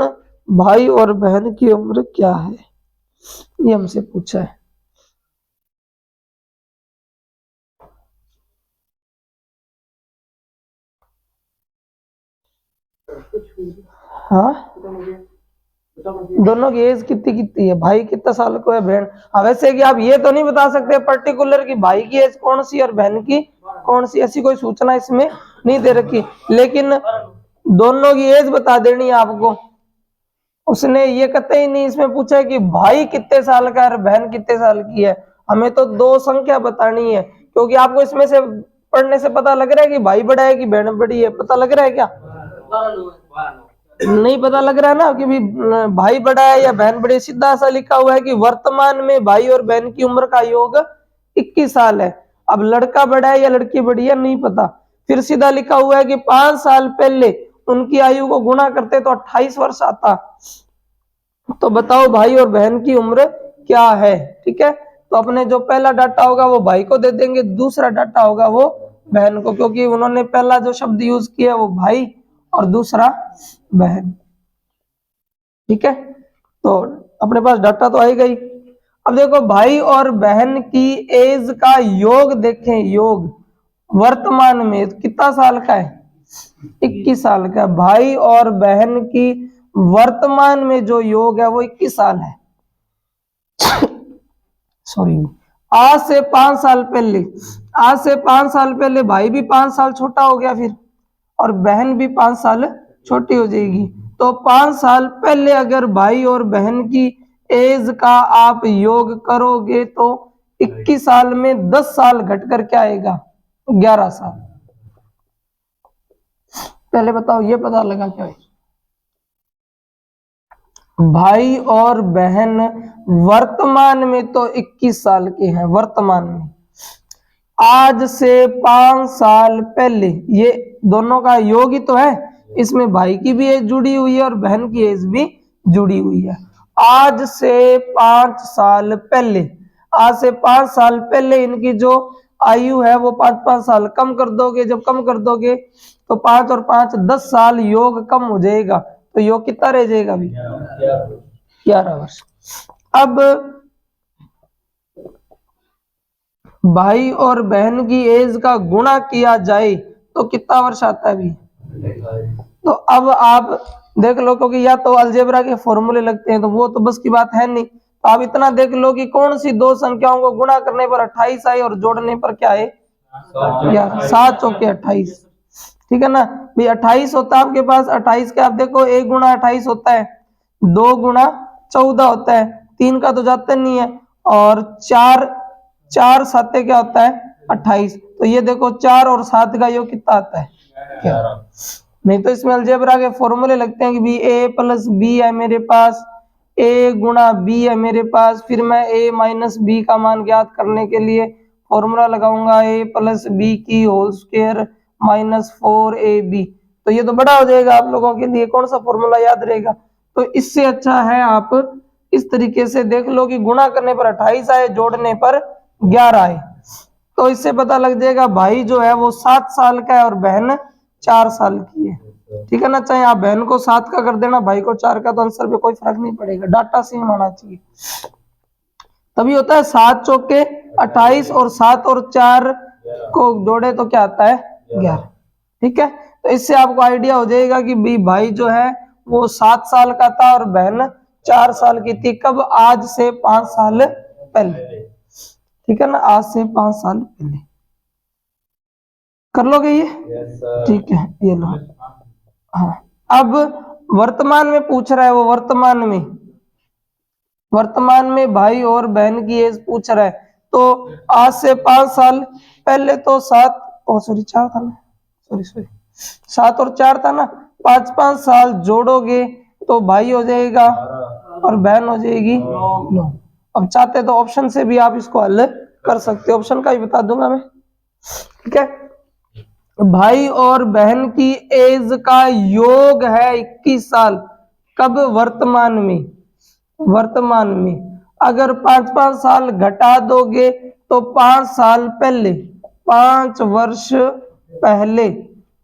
भाई और बहन की उम्र क्या है, ये हमसे पूछा है। हाँ, दोनों की एज कितनी कितनी है? भाई कितना साल को है, बहन? हाँ, वैसे कि आप ये तो नहीं बता सकते पर्टिकुलर कि भाई की एज कौन सी और बहन की कौन सी, ऐसी कोई सूचना इसमें नहीं दे रखी, लेकिन दोनों की एज बता देनी है आपको। उसने ये कतई नहीं इसमें पूछा है कि भाई कितने साल का है और बहन कितने साल की है। हमें तो दो संख्या बतानी है, क्योंकि आपको इसमें से पढ़ने से पता लग रहा है कि भाई बड़ा है कि बहन बड़ी है, पता लग रहा है क्या? नहीं पता लग रहा है ना कि भी भाई बड़ा है या बहन बड़ी है। सीधा सा लिखा हुआ है कि वर्तमान में भाई और बहन की उम्र का योग 21 साल है। अब लड़का बड़ा है या लड़की बड़ी है नहीं पता। फिर सीधा लिखा हुआ है कि 5 साल पहले उनकी आयु को गुणा करते तो 28 वर्ष आता। तो बताओ भाई और बहन की उम्र क्या है? ठीक है, तो अपने जो पहला डाटा होगा वो भाई को दे देंगे, दूसरा डाटा होगा वो बहन को, क्योंकि उन्होंने पहला जो शब्द यूज किया वो भाई और दूसरा बहन। ठीक है, तो अपने पास डाटा तो आएगा ही। अब देखो भाई और बहन की एज का योग देखें, योग वर्तमान में कितना साल का है? 21 साल का। भाई और बहन की वर्तमान में जो योग है वो 21 साल है। सॉरी, आज से 5 साल पहले भाई भी 5 साल छोटा हो गया फिर, और बहन भी 5 साल छोटी हो जाएगी। तो 5 साल पहले अगर भाई और बहन की एज का आप योग करोगे तो 21 साल में 10 साल घट कर क्या आएगा? 11 साल। पहले बताओ ये पता लगा क्या है? भाई और बहन वर्तमान में तो 21 साल के हैं, वर्तमान में। आज से 5 साल पहले, ये दोनों का योग ही तो है, इसमें भाई की भी एज जुड़ी हुई है और बहन की एज भी जुड़ी हुई है। आज से 5 साल पहले, आज से 5 साल पहले इनकी जो आयु है वो 5-5 साल कम कर दोगे, जब कम कर दोगे तो 5 और 5 10 साल, योग कम हो जाएगा, तो योग कितना रह जाएगा अभी? 11 वर्ष। अब भाई और बहन की एज का गुणा किया जाए तो कितना वर्ष आता है अभी? तो अब आप देख लो, क्योंकि या तो अलजेब्रा के फॉर्मूले लगते हैं तो वो तो बस की बात है नहीं, तो आप इतना देख लो कि कौन सी दो संख्याओं को गुणा करने पर 28 आए और जोड़ने पर क्या है? 11। 7 चौके 28। ठीक है ना भाई, 28 होता है आपके पास। 28 के आप देखो 1 गुणा 28 होता है, 2 गुणा 14 होता है, 3 का तो जाता नहीं है, और 4 साते क्या होता है? 28। तो ये देखो 4 और 7 का योग कितना आता है? 11। नहीं तो इसमें अलजेब्रा के फॉर्मूले लगते हैं कि भी a प्लस बी है मेरे पास, a गुणा बी है मेरे पास, फिर मैं a माइनस बी का मान ज्ञात करने के लिए फॉर्मूला लगाऊंगा a प्लस बी की होल स्क्वायर माइनस 4ab। तो ये तो बड़ा हो जाएगा आप लोगों के लिए, कौन सा फॉर्मूला याद रहेगा? तो इससे अच्छा है आप इस तरीके से देख लो कि गुणा करने पर 28 आए, जोड़ने पर 11 आए, तो इससे पता लग जाएगा भाई जो है वो 7 साल का है और बहन 4 साल की है। ठीक है ना, चाहे आप बहन को 7 का कर देना, भाई को 4 का, तो आंसर पे कोई फर्क नहीं पड़ेगा, डाटा सेम होना चाहिए। तभी होता है 7 चौके 28 और 7 और 4 को जोड़े तो क्या आता है? 11। ठीक है, तो इससे आपको आइडिया हो जाएगा कि भाई जो है वो 7 साल का था और बहन 4 साल की थी। कब? आज से 5 साल पहले। ठीक है ना, आज से 5 साल पहले। कर लोगे ये? ठीक है, ये लो। हाँ, अब वर्तमान में पूछ रहा है वो, वर्तमान में भाई और बहन की एज पूछ रहा है। तो आज से 5 साल पहले तो 4 था ना, सॉरी 7 और 4 था ना, 5 साल जोड़ोगे तो भाई हो जाएगा और बहन हो जाएगी 9। अब चाहते तो ऑप्शन से भी आप इसको हल कर सकते हो, ऑप्शन का भी बता दूंगा मैं। ठीक है, भाई और बहन की एज का योग है 21 साल। कब? वर्तमान में। अगर 5 साल घटा दोगे तो 5 साल पहले, 5 वर्ष पहले,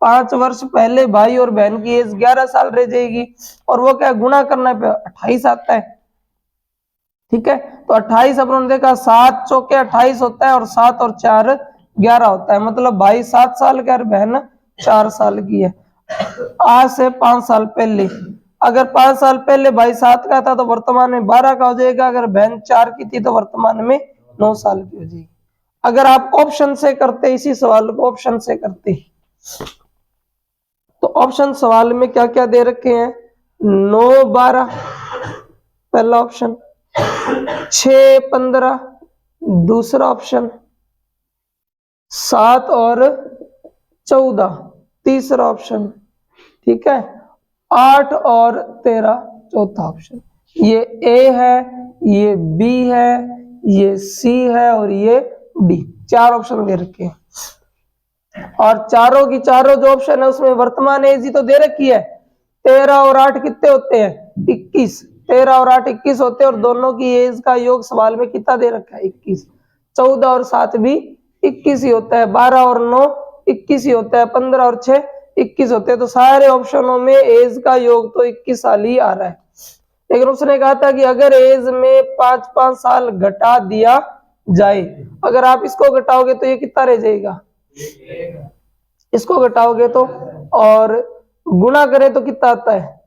5 वर्ष पहले भाई और बहन की एज 11 साल रह जाएगी। और वो क्या, गुणा करने पे 28 आता है। ठीक है, तो 28 अपन देखा, 7 चौके 28 होता है और 7 और 4 11 होता है। मतलब भाई 7 साल का और बहन 4 साल की है। आज से 5 साल पहले, अगर 5 साल पहले भाई 7 का था तो वर्तमान में 12 का हो जाएगा। अगर बहन 4 की थी तो वर्तमान में 9 साल की हो जाएगी। अगर आप ऑप्शन से करते, इसी सवाल को ऑप्शन से करते, तो ऑप्शन सवाल में क्या क्या दे रखे हैं? 9 12 पहला ऑप्शन, 6 15 दूसरा ऑप्शन, 7 और 14 तीसरा ऑप्शन। ठीक है, 8 और 13 चौथा ऑप्शन। ये ए है, ये बी है, ये सी है और ये डी। 4 ऑप्शन दे रखे हैं और चारों की चारों जो ऑप्शन है उसमें वर्तमान एज ही तो दे रखी है। 13 और 8 कितने होते हैं? 21। 13 और 8 21 होते हैं और दोनों की एज का योग सवाल में कितना दे रखा है? 21। 14 और 7 भी 21 ही होता है। 12 और 9 21 ही होता है। 15 और 6 21 होते हैं। तो सारे ऑप्शनों में एज का योग तो 21 साल ही आ रहा है। लेकिन उसने कहा था कि अगर एज में 5-5 साल घटा दिया जाए, अगर आप इसको घटाओगे तो ये कितना रह जाएगा? इसको घटाओगे तो, और गुणा करें तो कितना आता है?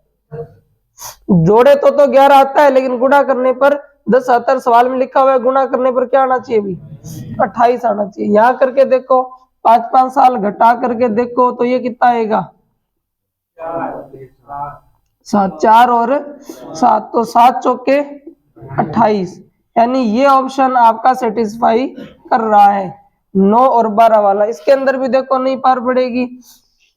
जोड़े तो 11 आता है, लेकिन गुणा करने पर 10 आता है। सवाल में लिखा हुआ है गुणा करने पर क्या आना चाहिए? भी 28 आना चाहिए। यहां करके देखो, 5-5 साल घटा करके देखो तो ये कितना आएगा? 7, 4 और 7, तो 7 चौके 28। यानी ये ऑप्शन आपका सेटिस्फाई कर रहा है, 9 और 12 वाला। इसके अंदर भी देखो नहीं पार पड़ेगी,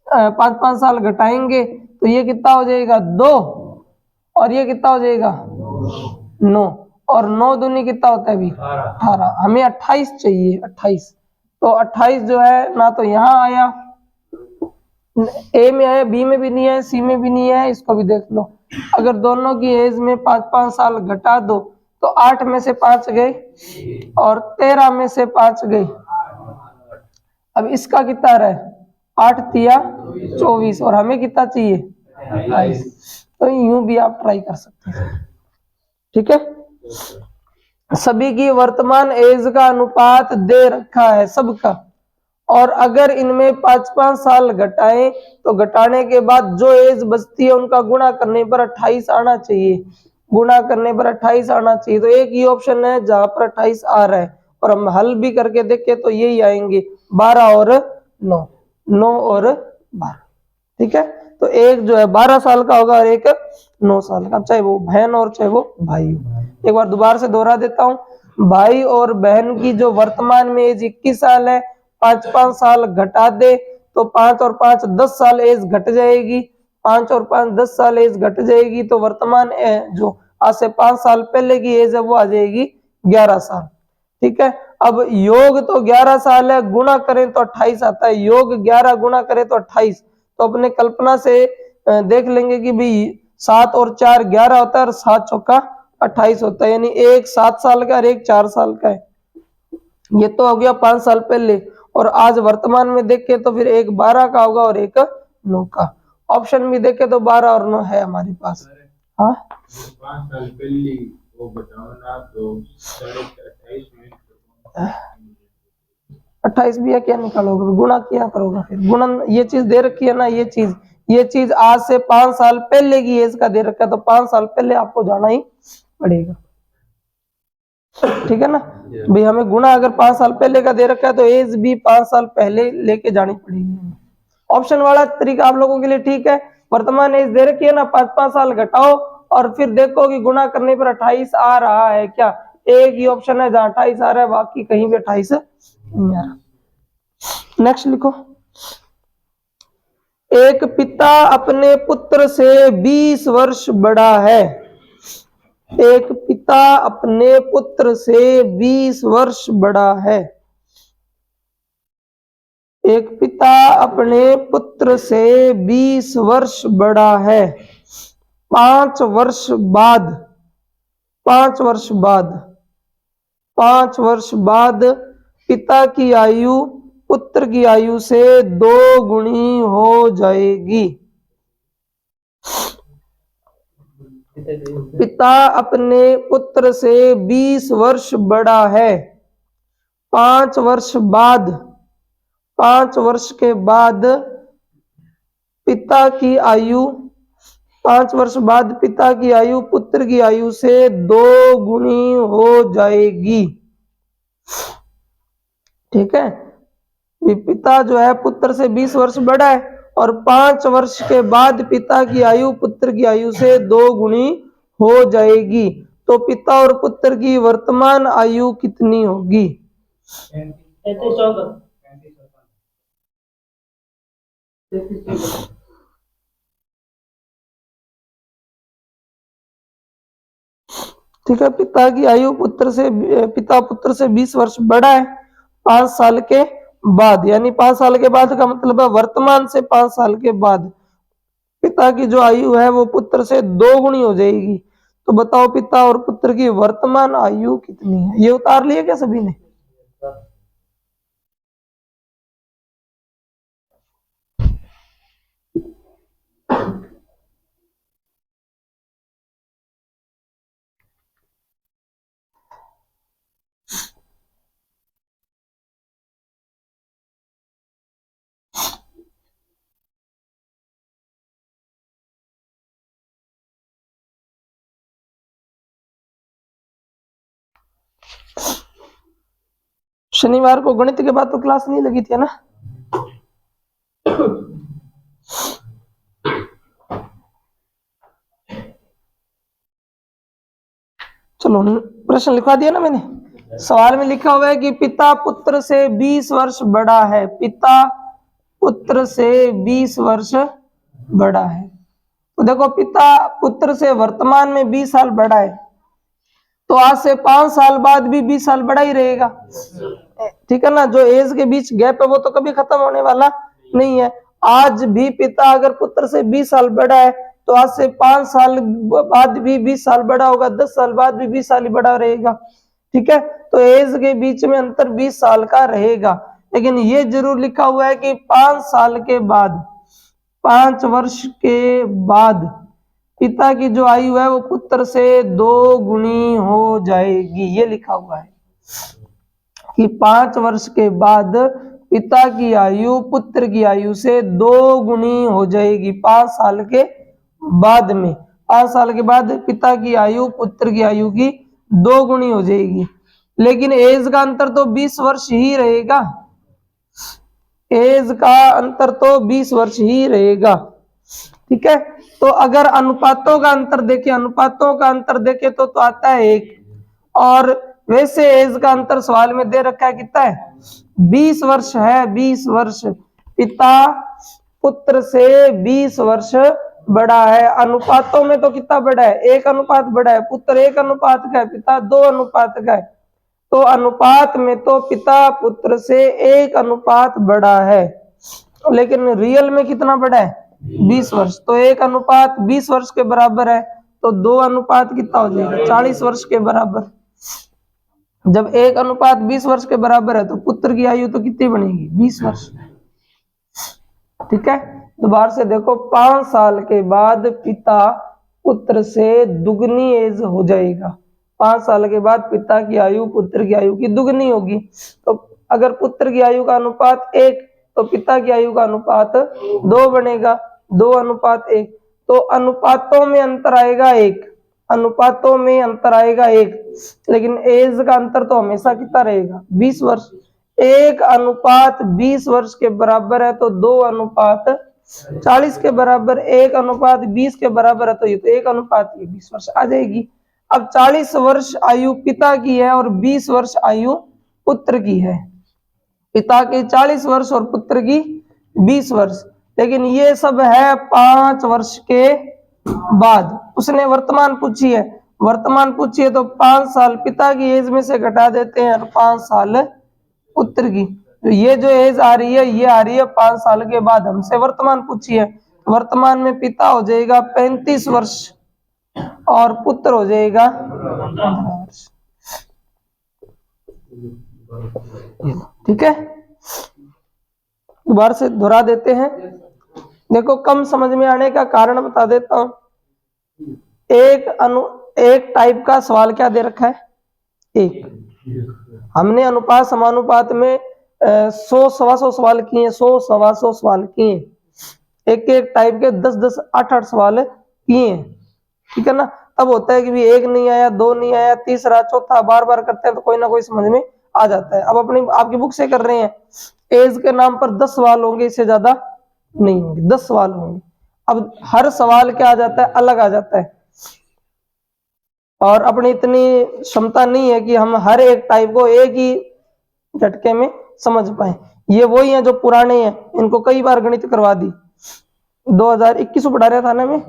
5-5 साल घटाएंगे तो ये कितना हो जाएगा? 2 और ये कितना हो जाएगा? 9 और 9 दूनी कितना होता है? भी 18। हमें 28 चाहिए, 28। तो 28 जो है ना तो यहाँ आया, ए में आया, बी में भी नहीं है, सी में भी नहीं है। इसको भी देख लो, अगर दोनों की एज में 5-5 साल घटा दो तो 8 में से 5 गए और 13 में से 5 गए। अब इसका कितना रहा है? 8 तिया 24 और हमें कितना चाहिए? 28। तो यूं भी आप ट्राई कर सकते हैं। ठीक है, सभी की वर्तमान एज का अनुपात दे रखा है सबका, और अगर इनमें 5-5 साल घटाएं तो घटाने के बाद जो एज बचती है उनका गुणा करने पर 28 आना चाहिए। गुणा करने पर 28 आना चाहिए। तो एक ही ऑप्शन है जहां पर 28 आ रहा है, और हम हल भी करके देखें तो यही आएंगे, 12 और 9, 9 और 12। ठीक है, तो एक जो है 12 साल का होगा और एक 9 साल का, चाहे वो बहन और चाहे वो भाई हो। एक बार दोबारा से दोहरा देता हूं, भाई और बहन की जो वर्तमान में एज 21 साल है, 5-5 साल घटा दे तो 5 और 5 10 साल एज घट जाएगी। 5 और 5 10 साल एज घट जाएगी तो वर्तमान जो आज से 5 साल पहले की एज है वो आ जाएगी 11 साल। ठीक है, अब योग तो 11 साल है, गुणा करें तो 28 आता है। योग 11 गुणा करें तो 28। तो अपने कल्पना से देख लेंगे कि भाई 7 और 4 11 होता है और 7 चौका 28 होता है। यानी एक 7 साल का और एक 4 साल का है। ये तो हो गया 5 साल पहले, और आज वर्तमान में देखें तो फिर एक 12 का होगा और एक 9 का। ऑप्शन भी देखें तो 12 और 9 है हमारे पास। हाँ, 5 साल पहले वो बताओ ना, तो 28 मिनट 28 भी है, क्या निकालोगे? गुणा किया करोगे। फिर गुणन ये चीज दे रखी है ना, ये चीज ये चीज आज से 5 साल पहले की एज का दे रखा है, तो 5 साल पहले आपको जाना ही पड़ेगा। ठीक है ना भाई, हमें गुणा अगर 5 साल पहले का दे रखा है तो एज भी 5 साल पहले लेके जानी पड़ेगी। ऑप्शन वाला तरीका आप लोगों के लिए ठीक है। वर्तमान एज दे रखी है ना, 5 साल घटाओ और फिर देखो कि गुणा करने पर 28 आ रहा है क्या। एक ही ऑप्शन है जहां 28 आ रहा है, बाकी कहीं भी 28 नहीं आ रहा। नेक्स्ट लिखो, एक पिता अपने पुत्र से 20 वर्ष बड़ा है। एक पिता अपने पुत्र से 20 वर्ष बड़ा है। एक पिता अपने पुत्र से 20 वर्ष बड़ा है। 5 वर्ष बाद 5 वर्ष बाद 5 वर्ष बाद पिता की आयु पुत्र की आयु से 2 गुनी हो जाएगी। पिता अपने पुत्र से 20 वर्ष बड़ा है। 5 वर्ष बाद 5 वर्ष के बाद पिता की आयु 5 वर्ष बाद पिता की आयु पुत्र की आयु से 2 गुनी हो जाएगी। ठीक है, पिता जो है पुत्र से 20 वर्ष बड़ा है और 5 वर्ष के बाद पिता की आयु पुत्र की आयु से 2 गुनी हो जाएगी। तो पिता और पुत्र की वर्तमान आयु कितनी होगी? 34। ठीक है, पिता की आयु पिता पुत्र से 20 वर्ष बड़ा है 5 साल के बाद, यानी 5 साल के बाद का मतलब है वर्तमान से 5 साल के बाद पिता की जो आयु है वो पुत्र से 2 गुनी हो जाएगी। तो बताओ पिता और पुत्र की वर्तमान आयु कितनी है? ये उतार लिया क्या सभी ने? शनिवार को गणित के बाद तो क्लास नहीं लगी थी ना? चलो प्रश्न लिखवा दिया ना मैंने। सवाल में लिखा हुआ है कि पिता पुत्र से 20 वर्ष बड़ा है। पिता पुत्र से 20 वर्ष बड़ा है। तो देखो पिता पुत्र से वर्तमान में 20 साल बड़ा है, तो आज से 5 साल बाद भी 20 साल बड़ा ही रहेगा। ठीक है ना, जो एज के बीच गैप है वो तो कभी खत्म होने वाला नहीं है। आज भी पिता अगर पुत्र से 20 साल बड़ा है तो आज से 5 साल बाद भी 20 साल बड़ा होगा, 10 साल बाद भी 20 साल ही बड़ा रहेगा। ठीक है, तो एज के बीच में अंतर 20 साल का रहेगा। लेकिन ये जरूर लिखा हुआ है कि 5 साल के बाद 5 वर्ष के बाद पिता की जो आयु है वो पुत्र से 2 गुनी हो जाएगी। ये लिखा हुआ है कि 5 वर्ष के बाद पिता की आयु पुत्र की आयु से 2 गुनी हो जाएगी। 5 साल के बाद में 5 साल के बाद पिता की आयु पुत्र की आयु की 2 गुनी हो जाएगी। लेकिन एज का अंतर तो 20 वर्ष ही रहेगा। एज का अंतर तो 20 वर्ष ही रहेगा। ठीक है, तो अगर अनुपातों का अंतर देखें तो आता है 1, और वैसे एज का अंतर सवाल में दे रखा है कितना है? 20 वर्ष है। 20 वर्ष पिता पुत्र से 20 वर्ष बड़ा है। अनुपातों में तो कितना बड़ा है? 1 अनुपात बड़ा है। पुत्र 1 अनुपात का है, पिता 2 अनुपात का है। तो अनुपात में तो पिता पुत्र से 1 अनुपात बड़ा है, लेकिन रियल में कितना बड़ा है? 20 वर्ष। तो 1 अनुपात 20 वर्ष के बराबर है, तो 2 अनुपात कितना हो जाएगा? 40 वर्ष के बराबर। जब 1 अनुपात 20 वर्ष के बराबर है तो पुत्र की आयु तो कितनी बनेगी? 20 वर्ष। ठीक है, दोबारा से देखो, 5 साल के बाद पिता पुत्र से दुगनी एज हो जाएगा। 5 साल के बाद पिता की आयु पुत्र की आयु की दुगनी होगी। तो अगर पुत्र की आयु का अनुपात 1 तो पिता की आयु का अनुपात 2 बनेगा। 2:1, तो अनुपातों में अंतर आएगा 1, अनुपातों में अंतर आएगा 1, लेकिन एज का अंतर तो हमेशा कितना रहेगा 20 वर्ष। 1:20 वर्ष के बराबर है तो 2:40 के बराबर, 1:20 के बराबर है तो ये तो 1:20 वर्ष आ जाएगी। अब 40 वर्ष आयु पिता की है और 20 वर्ष आयु पुत्र की है। पिता की 40 वर्ष और पुत्र की 20 वर्ष, लेकिन ये सब है 5 वर्ष के बाद। उसने वर्तमान पूछी है, वर्तमान पूछी है तो 5 साल पिता की एज में से घटा देते हैं और 5 साल पुत्र की। तो ये जो एज आ रही है ये आ रही है 5 साल के बाद। हमसे वर्तमान पूछी है, वर्तमान में पिता हो जाएगा 35 वर्ष और पुत्र हो जाएगा 15 वर्ष। ठीक है, दोबारा से दोहरा देते हैं। देखो, कम समझ में आने का कारण बता देता हूं। एक टाइप का सवाल क्या दे रखा है, एक। हमने अनुपात समानुपात में 100 सवा 100 सवाल किए, 100 सवा 100 सवाल किए, एक टाइप के 10 8 सवाल किए, ठीक है ना। तब होता है कि भी 1 नहीं आया, 2 नहीं आया, तीसरा चौथा बार बार करते हैं तो कोई ना कोई समझ में आ जाता है। अब आपकी बुक से कर रहे हैं, एज के नाम पर 10 सवाल होंगे, इससे ज्यादा नहीं होंगे, 10 सवाल होंगे। अब हर सवाल क्या आ जाता है, अलग आ जाता है, और अपनी इतनी क्षमता नहीं है कि हम हर एक टाइप को एक ही झटके में समझ पाए। ये वही है जो पुराने हैं, इनको कई बार गणित करवा दी। 2021 पढ़ा रहा था ना मैं,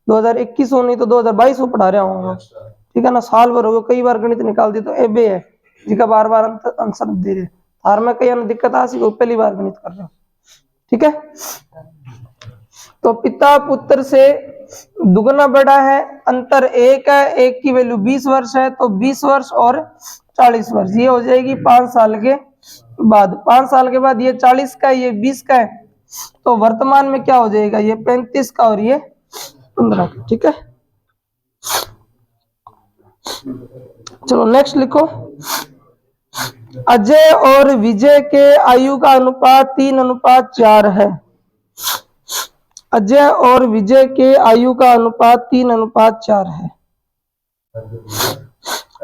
2021 नहीं तो 2022 पढ़ा रहा हूँ, ठीक है ना। साल भर हो गया, कई बार गणित निकाल दी, तो एबे है जिसका बार बार आंसर दे रहे हार में कई दिक्कत आ सी, पहली बार गणित कर रहा हूँ, ठीक है। तो पिता पुत्र से दुगना बड़ा है, अंतर 1 है, 1 की वैल्यू 20 वर्ष है, तो 20 वर्ष और 40 वर्ष, ये हो जाएगी 5 साल के बाद। 5 साल के बाद ये 40 का है, ये 20 का है, तो वर्तमान में क्या हो जाएगा, ये 35 का और ये 15 का, ठीक है। चलो नेक्स्ट लिखो। अजय और विजय के आयु का अनुपात 3:4 है। अजय और विजय के आयु का अनुपात 3:4 है।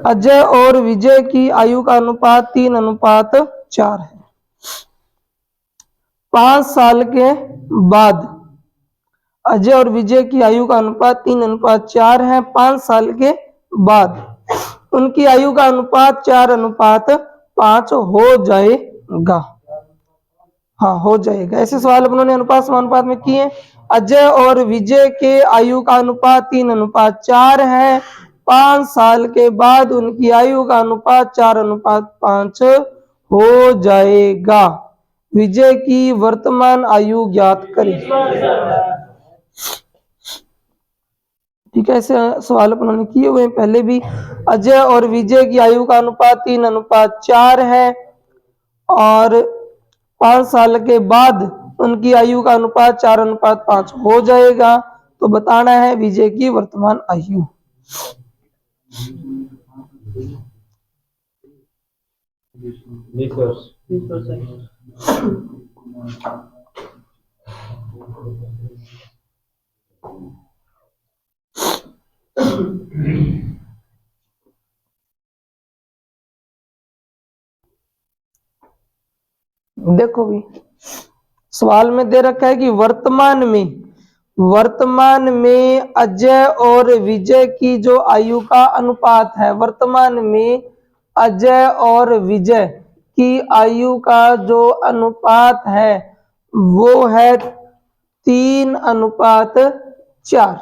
अजय और विजय की आयु का अनुपात 3:4 है। 5 साल के बाद अजय और विजय की आयु का अनुपात 3:4 है। 5 साल के बाद उनकी आयु का अनुपात 4:5 हो जाएगा। हाँ, हो जाएगा। ऐसे सवाल अपनों ने अनुपात समानुपात में किए। अजय और विजय के आयु का अनुपात 3:4 है। 5 साल के बाद उनकी आयु का अनुपात 4:5 हो जाएगा। विजय की वर्तमान आयु ज्ञात करें। ठीक है, ऐसे सवाल अपनों ने किए हुए हैं पहले भी। अजय और विजय की आयु का अनुपात 3:4 है और 5 साल के बाद उनकी आयु का अनुपात 4:5 हो जाएगा। तो बताना है विजय की वर्तमान आयु। देखो भी सवाल में दे रखा है कि वर्तमान में अजय और विजय की जो आयु का अनुपात है, वर्तमान में अजय और विजय की आयु का जो अनुपात है वो है 3:4।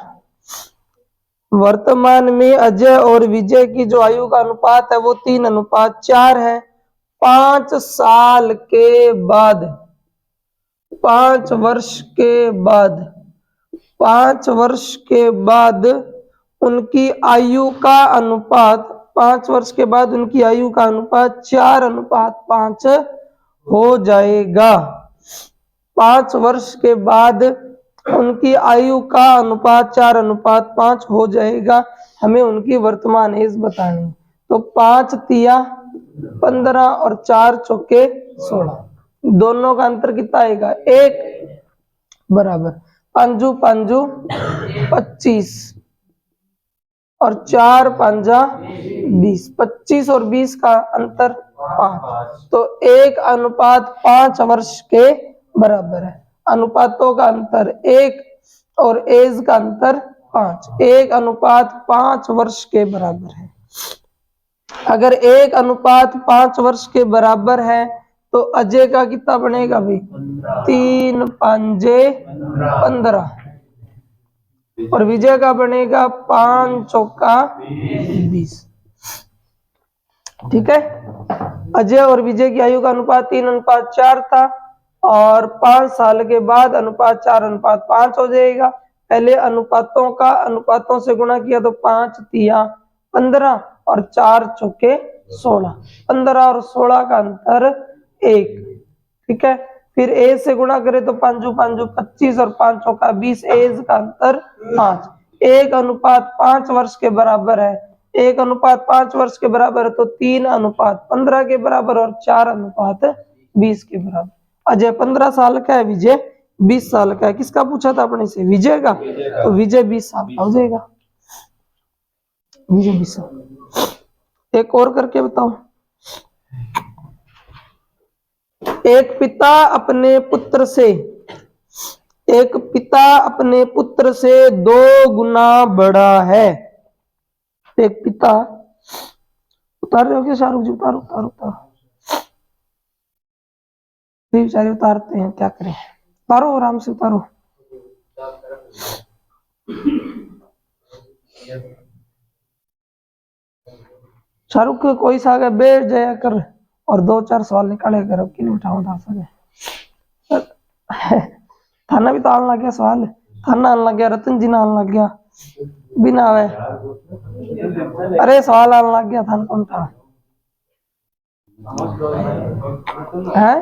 वर्तमान में अजय और विजय की जो आयु का अनुपात है वो 3:4 है। 5 साल के बाद, 5 वर्ष के बाद, 5 वर्ष के बाद उनकी आयु का अनुपात, 5 वर्ष के बाद उनकी आयु का अनुपात 4:5 हो जाएगा। 5 वर्ष के बाद उनकी आयु का अनुपात 4:5 हो जाएगा। हमें उनकी वर्तमान एज बतानी। तो 5 तिया 15 और 4 चौके 16, दोनों का अंतर कितना आएगा, 1 बराबर। पांजू पांजू 25 और 4 पांजा 20, 25 और 20 का अंतर 5, तो 1:5 वर्ष के बराबर है। अनुपातों का अंतर 1 और एज का अंतर 5, 1:5 वर्ष के बराबर है। अगर 1:5 वर्ष के बराबर है तो अजय का कितना बनेगा भाई? 3 पांजे 15 और विजय का बनेगा 5 चौका 20। ठीक है, अजय और विजय की आयु का अनुपात 3:4 था और 5 साल के बाद अनुपात 4:5 हो जाएगा। पहले अनुपातों का अनुपातों से गुणा किया तो 5 तिया 15 और 4 चौके 16, 15 और 16 का अंतर 1। ठीक है, फिर एज से गुणा करें तो 5 पांजू 25 और 5 चौका 20, एज का अंतर 5, 1:5 वर्ष के बराबर है। 1:5 वर्ष के बराबर है तो 3:15 के बराबर और 4:20 के बराबर। अजय 15 साल का है, विजय 20 साल का है। किसका पूछा था अपने से? विजय का, तो विजय 20 साल का हो जाएगा। विजय 20 साल। एक और करके बताओ। एक पिता अपने पुत्र से 2 गुना बड़ा है। एक पिता, उतार रहे हो क्या शाहरुख जी? उतारो उतारो उतारो, बेचारे उतारते हैं, क्या करें। उतारो, आराम से उतारो। शाहरुख कोई सा आगे बैठ जाया कर और 2-4 सवाल निकाले कर। अब किन उठाऊं था सके थाना भी तो आने लग गया सवाल, थाना आने लग गया, रतन जी ना आने लग गया, बिना वे अरे सवाल आने लग गया। थाना कौन था है?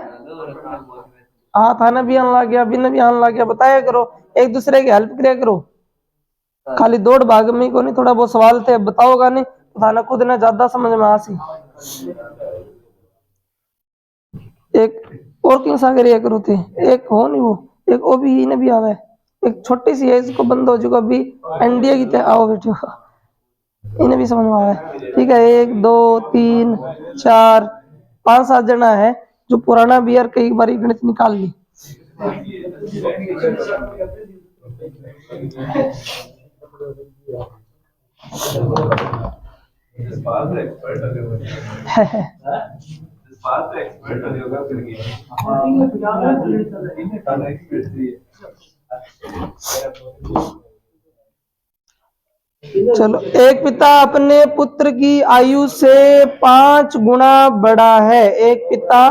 हाँ, थाना भी आने लग गया, बिना भी आने लग गया। बताया करो, एक दूसरे की हेल्प किया करो। खाली दौड़ भाग में को नहीं, थोड़ा बहुत सवाल थे बताओगा नहीं तो थाना खुद ने ज्यादा समझ में आसी। एक और क्यों सागर ये करो थे, एक हो नहीं वो, एक वो भी इन्हें भी आवे, एक छोटी सी एज को बंद हो चुका अभी एनडीए की आओ बेटो, इन्हें भी समझ में आवे। ठीक है, 1 2 3 4 5-7 जना है जो पुराना बियर कई बार गणित निकाल ली। चलो, एक पिता अपने पुत्र की आयु से 5 गुना बड़ा है। एक पिता,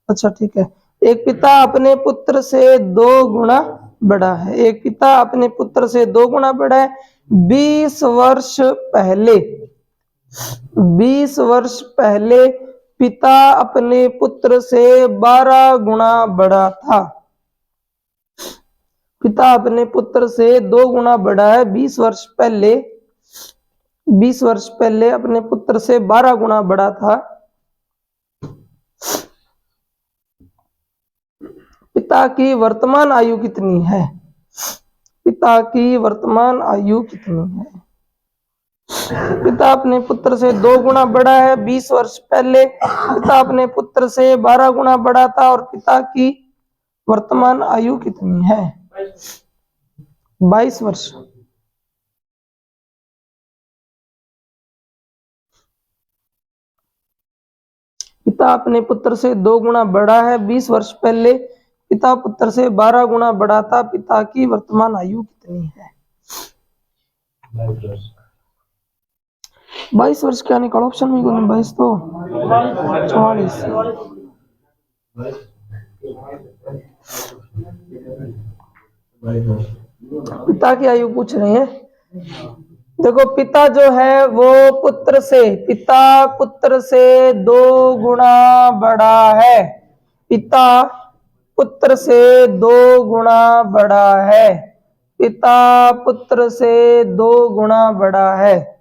अच्छा ठीक है, एक पिता अपने पुत्र से 2 गुना बड़ा है। एक पिता अपने पुत्र से 2 गुना बड़ा है। 20 वर्ष पहले पिता अपने पुत्र से 12 गुना बड़ा था। पिता अपने पुत्र से 2 गुना बड़ा है। 20 वर्ष पहले अपने पुत्र से 12 गुना बड़ा था। पिता की वर्तमान आयु कितनी है? पिता की वर्तमान आयु कितनी है? पिता अपने पुत्र से 2 गुना बड़ा है। 20 वर्ष पहले पिता अपने पुत्र से 12 गुना बड़ा था और पिता की वर्तमान आयु कितनी है? 22 वर्ष। पिता अपने पुत्र से 2 गुना बड़ा है। 20 वर्ष पहले पिता पुत्र से 12 गुना बड़ा था। पिता की वर्तमान आयु कितनी है? 22 वर्ष क्या निकालो ऑप्शन में? 22 तो 44। पिता की आयु पूछ रहे हैं। देखो, पिता जो है वो पिता पुत्र से 2 गुना बड़ा है। पिता पुत्र से 2 गुना बड़ा है। पिता पुत्र से 2 गुना बड़ा है।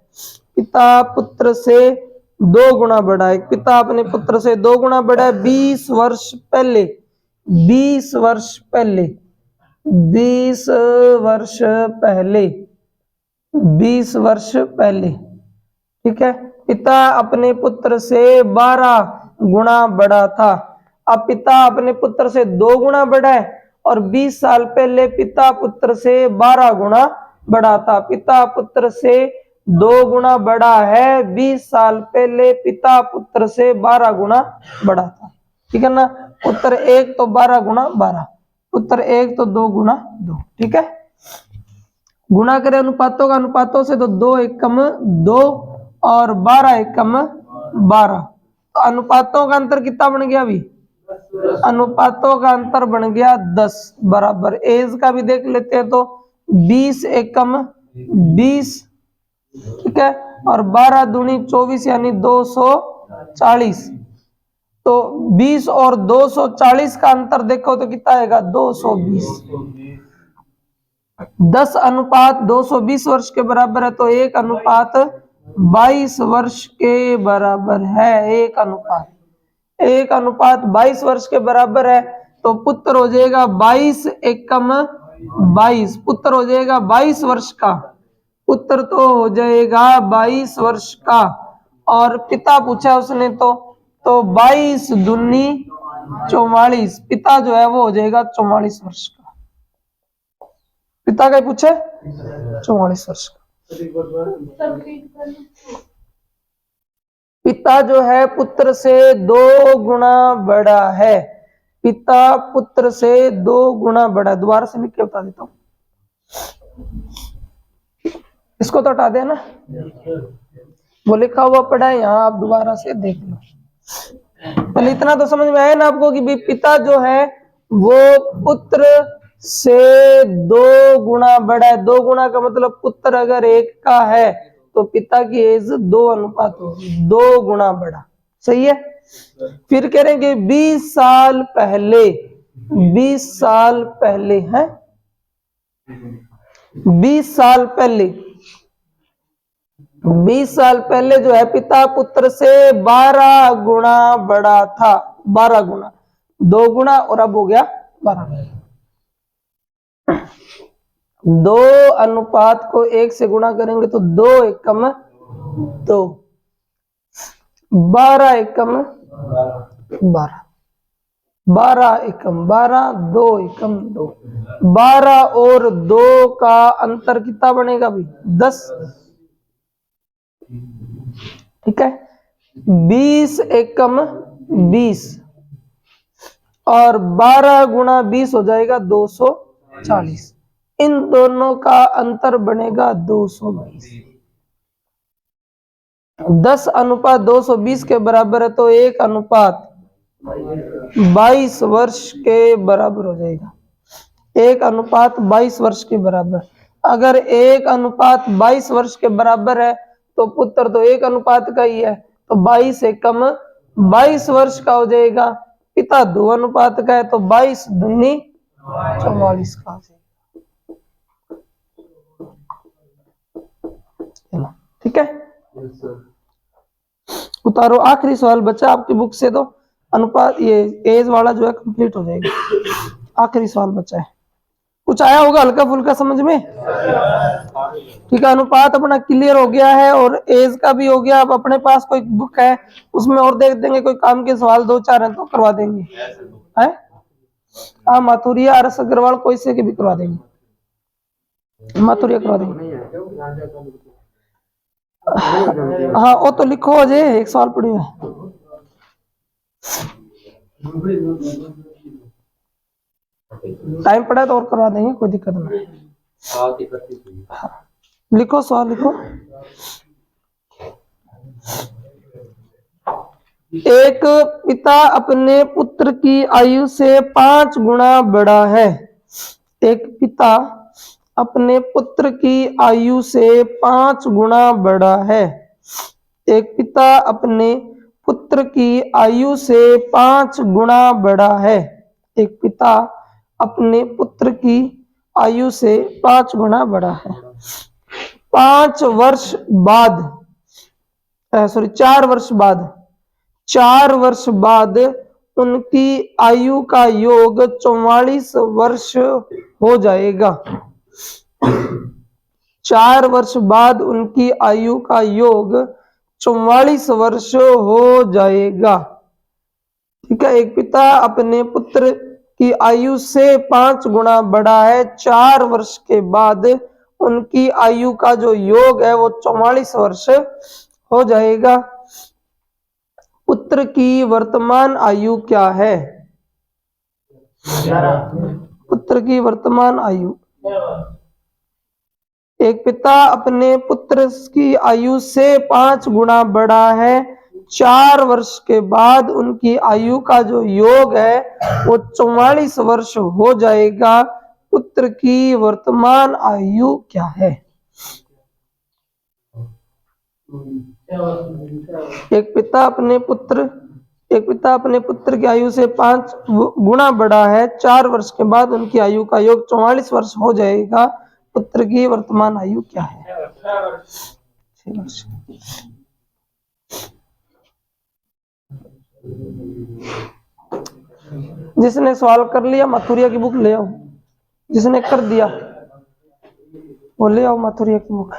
पिता पुत्र से 2 गुना बड़ा है। पिता अपने पुत्र से 2 गुना बड़ा है। 20 वर्ष पहले 20 वर्ष पहले, 20 वर्ष पहले, ठीक है। पिता अपने पुत्र से 12 गुना बड़ा था। अब पिता अपने पुत्र से 2 गुना बड़ा है और 20 साल पहले पिता पुत्र से 12 गुना बड़ा था। पिता पुत्र से 2 गुना बड़ा है, 20 साल पहले पिता पुत्र से 12 गुना बड़ा था, ठीक है ना। उत्तर 1 तो 12 गुना 12, उत्तर 1 तो 2 गुना 2, ठीक है। गुणा करें अनुपातों का अनुपातों से तो 2 एकम 2 और 12 एकम 12, तो अनुपातों का अंतर कितना बन गया अभी, अनुपातों का अंतर बन गया 10 बराबर। एज का भी देख लेते हैं तो 20 एकम 20, ठीक है, और 12 दूनी 24 यानी 240, तो 20 और 240 का अंतर देखो तो कितना आएगा 220। 10 अनुपात 220 वर्ष के बराबर है, तो 1 अनुपात 22 वर्ष के बराबर है। 1 अनुपात 22 वर्ष के बराबर है, तो पुत्र हो जाएगा 22 एकम 22, पुत्र हो जाएगा 22 वर्ष का, पुत्र तो हो जाएगा 22 वर्ष का। और पिता पूछा उसने तो 22 दूनी 44, पिता जो है वो हो जाएगा 44 वर्ष का। पिता का पूछे 44 वर्ष का। पिता जो है पुत्र से 2 गुना बड़ा है, पिता पुत्र से 2 गुना बड़ा। दोबारा से लिख के बता देता हूं, इसको तो हटा देना, वो लिखा हुआ पड़ा है यहाँ, आप दोबारा से देख लो। पहले इतना तो समझ में आया ना आपको कि पिता जो है वो पुत्र से 2 गुना बड़ा है। 2 गुना का मतलब पुत्र अगर 1 का है तो पिता की एज 2 अनुपात होगी, 2 गुना बड़ा, सही है। फिर करेंगे 20 साल पहले, 20 साल पहले है, 20 साल पहले, 20 साल पहले जो है पिता पुत्र से 12 गुना बड़ा था। 12 गुना, 2 गुना और अब हो गया 12। 2 अनुपात को 1 से गुणा करेंगे तो 2 एकम 2, 12 एकम 12, 12 एकम 12, 2 एकम 2, 12 और 2 का अंतर कितना बनेगा भाई 10, ठीक है। 20 एकम 20 और 12 गुना 20 हो जाएगा 240, इन दोनों का अंतर बनेगा 220। 10 अनुपात 220 के बराबर है, तो 1 अनुपात 22 वर्ष के बराबर हो जाएगा। 1 अनुपात 22 वर्ष के बराबर। अगर 1 अनुपात 22 वर्ष के बराबर है तो पुत्र तो 1 अनुपात का ही है, तो 22 एकम 22 वर्ष का हो जाएगा। पिता 2 अनुपात का है तो 22 दूनी 44 का हो जाएगा, ठीक है। उतारो, आखिरी सवाल बचा आपकी बुक से, तो अनुपात ये एज वाला जो है कंप्लीट हो जाएगा। आखिरी सवाल बचा है, कुछ आया होगा हल्का फुल्का समझ में, ठीक है। अनुपात अपना क्लियर हो गया है और एज का भी हो गया। अब अपने पास कोई बुक है उसमें और देख देंगे, कोई काम के सवाल 2-4 हैं तो करवा देंगे, है। हाँ, माथुरिया आर एस अग्रवाल कोई से के भी करवा देंगे, माथुरिया करवा देंगे। हाँ, वो तो लिखो अजय, एक सवाल पड़ी है। टाइम पड़ा तो और करवा देंगे, कोई दिक्कत नहीं। हाँ, लिखो सवाल लिखो। एक पिता अपने पुत्र की आयु से 5 गुना बड़ा है। एक पिता अपने पुत्र की आयु से 5 गुना बड़ा है। एक पिता अपने पुत्र की आयु से 5 गुना बड़ा है। एक पिता अपने पुत्र की आयु से 5 गुना बड़ा है। 5 वर्ष बाद 4 वर्ष बाद उनकी आयु का योग 44 वर्ष हो जाएगा। 4 वर्ष बाद उनकी आयु का योग 44 वर्ष हो जाएगा। ठीक है, एक पिता अपने पुत्र की आयु से 5 गुना बड़ा है, 4 वर्ष के बाद उनकी आयु का जो योग है वो 44 वर्ष हो जाएगा। पुत्र की वर्तमान आयु क्या है? पुत्र की वर्तमान आयु। एक पिता अपने पुत्र की आयु से 5 गुना बड़ा है, 4 वर्ष के बाद उनकी आयु का जो योग है वो 44 वर्ष हो जाएगा। पुत्र की वर्तमान आयु क्या है? एक पिता अपने पुत्र की आयु से 5 गुना बड़ा है, 4 वर्ष के बाद उनकी आयु का योग 44 वर्ष हो जाएगा। पुत्र की वर्तमान आयु क्या है? 6 वर्ष। जिसने सवाल कर लिया माथुरिया की बुक ले आओ, जिसने कर दिया वो ले आओ माथुरिया की बुक।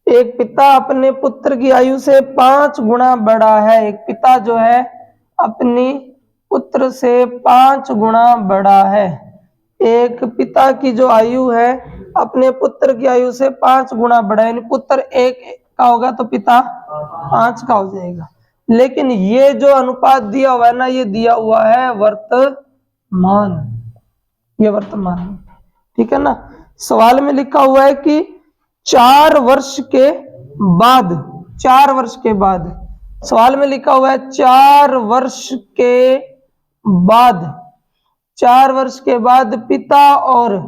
एक पिता अपने पुत्र की आयु से 5 गुना बड़ा है। एक पिता जो है अपनी पुत्र से 5 गुना बड़ा है। एक पिता की जो आयु है अपने पुत्र की आयु से 5 गुना बड़ा है, यानी पुत्र 1 का होगा तो पिता 5 का हो जाएगा। लेकिन ये जो अनुपात दिया हुआ है ना, ये दिया हुआ है वर्तमान, ये वर्तमान, ठीक है ना। सवाल में लिखा हुआ है कि 4 वर्ष के बाद, 4 वर्ष के बाद, सवाल में लिखा हुआ है 4 वर्ष के बाद, 4 वर्ष के बाद पिता और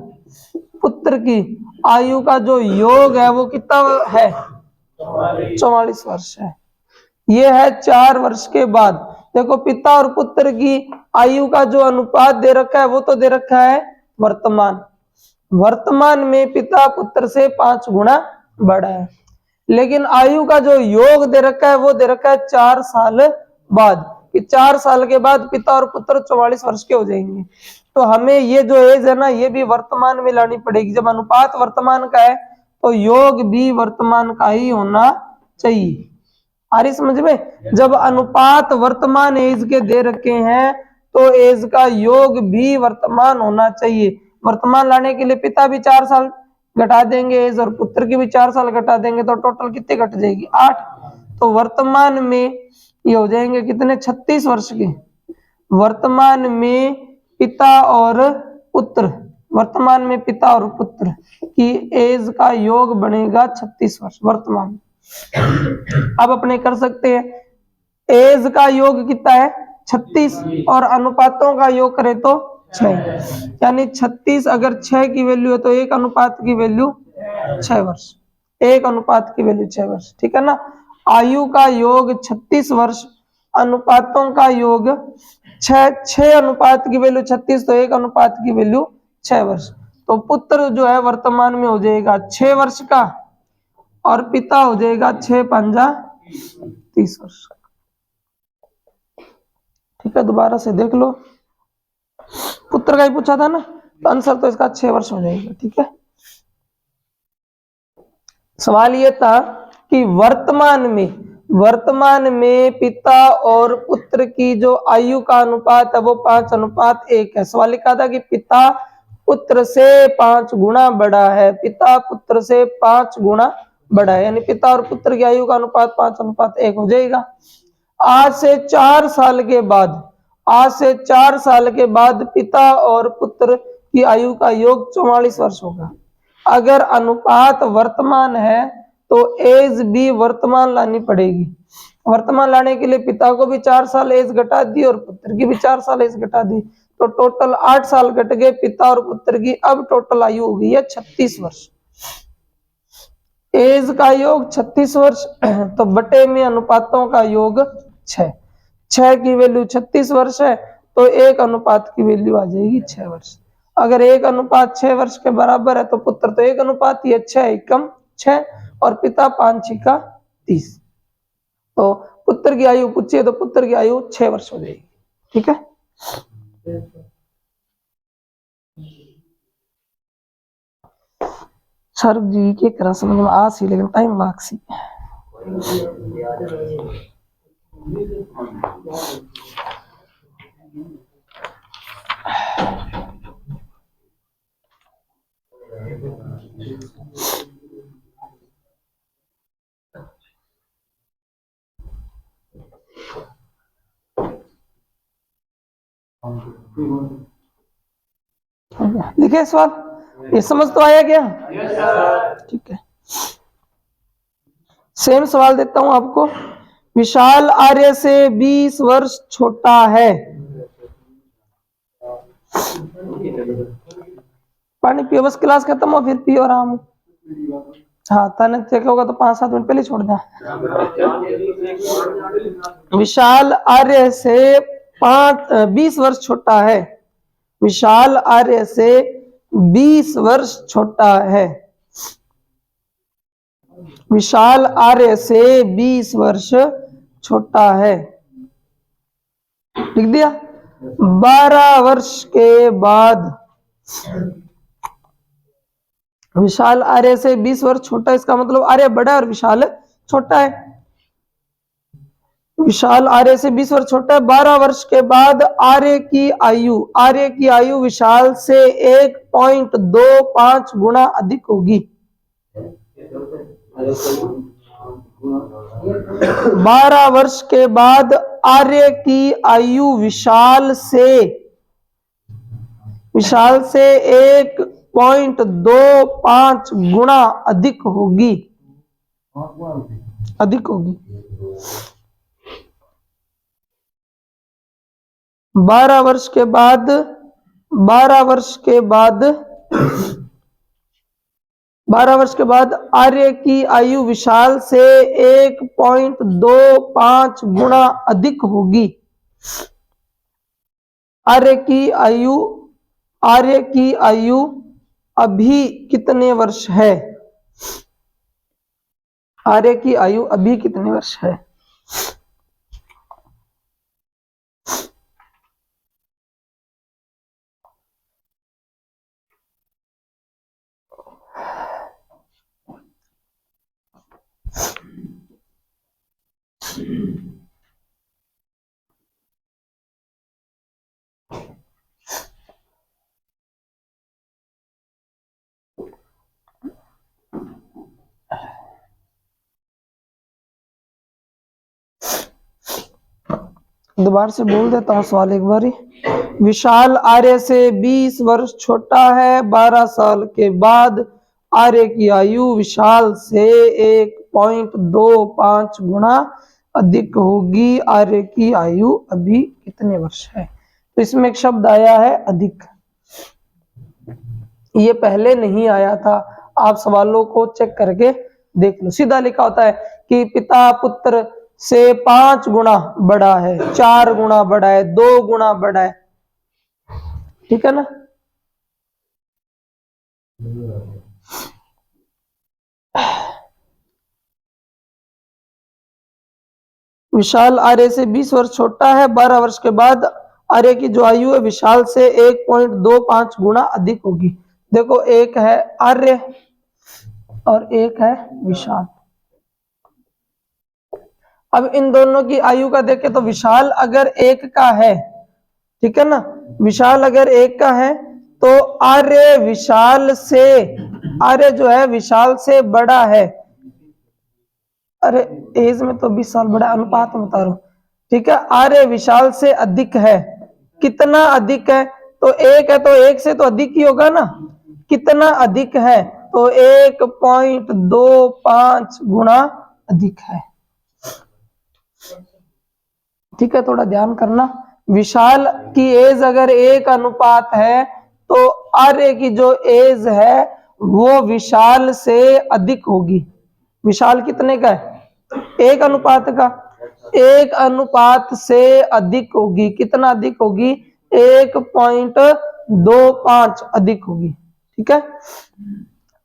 पुत्र की आयु का जो योग है वो कितना है? 44 वर्ष है। ये है 4 वर्ष के बाद। देखो पिता और पुत्र की आयु का जो अनुपात दे रखा है वो तो दे रखा है वर्तमान। वर्तमान में पिता पुत्र से 5 गुना बड़ा है, लेकिन आयु का जो योग दे रखा है वो दे रखा है 4 साल बाद, कि 4 साल के बाद पिता और पुत्र 44 वर्ष के हो जाएंगे। तो हमें ये जो एज है ना ये भी वर्तमान में लानी पड़ेगी। जब अनुपात वर्तमान का है तो योग भी वर्तमान का ही होना चाहिए। आ रही समझ में? जब अनुपात वर्तमान एज के दे रखे हैं तो एज का योग भी वर्तमान होना चाहिए। वर्तमान लाने के लिए पिता भी 4 साल घटा देंगे एज और पुत्र की भी 4 साल घटा देंगे तो टोटल कितने घट जाएगी? 8। तो वर्तमान में ये हो जाएंगे कितने? 36 वर्ष के। वर्तमान में पिता और पुत्र, वर्तमान में पिता और पुत्र की एज का योग बनेगा 36 वर्ष वर्तमान। अब अपने कर सकते हैं एज का योग कितना है? 36 और अनुपातों का योग करें तो 6, यानी 36 अगर 6 की वैल्यू है तो 1 अनुपात की वैल्यू 6 वर्ष, 1 अनुपात की वैल्यू 6 वर्ष, ठीक है ना। आयु का योग 36 वर्ष, अनुपातों का योग 6 अनुपात की वैल्यू 36 तो 1 अनुपात की वैल्यू 6 वर्ष। तो पुत्र जो है वर्तमान में हो जाएगा 6 वर्ष का और पिता हो जाएगा 6 पंजा 30 वर्ष का। ठीक है, दोबारा से देख लो, पुत्र का ही पूछा था ना, तो आंसर तो इसका 6 वर्ष हो जाएगा। ठीक है, सवाल ये था कि वर्तमान में पिता और पुत्र की जो आयु का अनुपात है वो 5:1 है। सवाल लिखा था कि पिता पुत्र से 5 गुना बड़ा है, पिता पुत्र से 5 गुना बड़ा है, यानी पिता और पुत्र की आयु का अनुपात 5:1 हो जाएगा। आज से 4 साल के बाद पिता और पुत्र की आयु का योग 44 वर्ष होगा। अगर अनुपात वर्तमान है तो एज भी वर्तमान लानी पड़ेगी। वर्तमान लाने के लिए पिता को भी 4 साल एज घटा दी और पुत्र की भी 4 साल एज घटा दी, तो टोटल 8 साल घट गए पिता और पुत्र की। अब टोटल आयु हो गई है 36 वर्ष। एज का योग 36 वर्ष तो बटे में अनुपातों का योग 6 की वैल्यू 36 वर्ष है तो 1 अनुपात की वैल्यू आ जाएगी 6 वर्ष। अगर 1 अनुपात 6 वर्ष के बराबर है तो पुत्र तो 1 अनुपात ही है, 6 एकम 6 और पिता 5 6 30। तो पुत्र की आयु पूछिए तो पुत्र की आयु 6 वर्ष हो जाएगी। ठीक है, सर जी के करा समझ में आ सी लेकिन टाइम लाग सी। लिखे सवाल, ये समझ तो आया क्या? ठीक है, सेम सवाल देता हूं आपको। विशाल आर्य से 20 वर्ष छोटा है। पानी पियो, बस क्लास खत्म हो फिर पियो आराम। हाँ तने चेक होगा तो 5-7 मिनट पहले छोड़ दे। विशाल आर्य से 20 वर्ष छोटा है। विशाल आर्य से 20 वर्ष छोटा है। विशाल आर्य से 20 वर्ष छोटा है। लिख दिया। 12 वर्ष के बाद विशाल आर्य से 20 वर्ष छोटा, इसका मतलब आर्य बड़ा है और विशाल छोटा है। विशाल आर्य से 20 वर्ष छोटा है। 12 वर्ष के बाद आर्य की आयु विशाल से 1.25 गुना अधिक होगी। 12 वर्ष के बाद आर्य की आयु विशाल से 1.25 गुना अधिक होगी। 12 वर्ष के बाद आर्य की आयु विशाल से 1.25 गुना अधिक होगी। आर्य की आयु अभी कितने वर्ष है? आर्य की आयु अभी कितने वर्ष है? दोबारा से बोल देता हूं सवाल एक बारी। विशाल आर्य से 20 वर्ष छोटा है। 12 साल के बाद आर्य की आयु विशाल से 1.25 गुना अधिक होगी। आर्य की आयु अभी कितने वर्ष है? तो इसमें एक शब्द आया है अधिक, ये पहले नहीं आया था। आप सवालों को चेक करके देख लो। सीधा लिखा होता है कि पिता पुत्र से 5 गुना बड़ा है, 4 गुना बड़ा है, 2 गुना बड़ा है। ठीक है ना? विशाल आर्य से 20 वर्ष छोटा है। 12 वर्ष के बाद आर्य की जो आयु है विशाल से 1.25 गुना अधिक होगी। देखो, एक है आर्य और एक है विशाल। अब इन दोनों की आयु का देखें तो विशाल अगर 1 का है, ठीक है ना, विशाल अगर 1 का है तो आर्य जो है विशाल से बड़ा है। अरे एज में तो 20 साल बड़ा, अनुपात में बता रहा हूं। ठीक है, आर्य विशाल से अधिक है। कितना अधिक है? तो 1 है तो 1 से तो अधिक ही होगा ना। कितना अधिक है? तो 1.25 गुना अधिक है। ठीक है, थोड़ा ध्यान करना, विशाल की एज अगर 1 है तो आर्य की जो एज है वो विशाल से अधिक होगी। विशाल कितने का है? 1 का। 1 से अधिक होगी। कितना अधिक होगी? 1.25 अधिक होगी। ठीक है।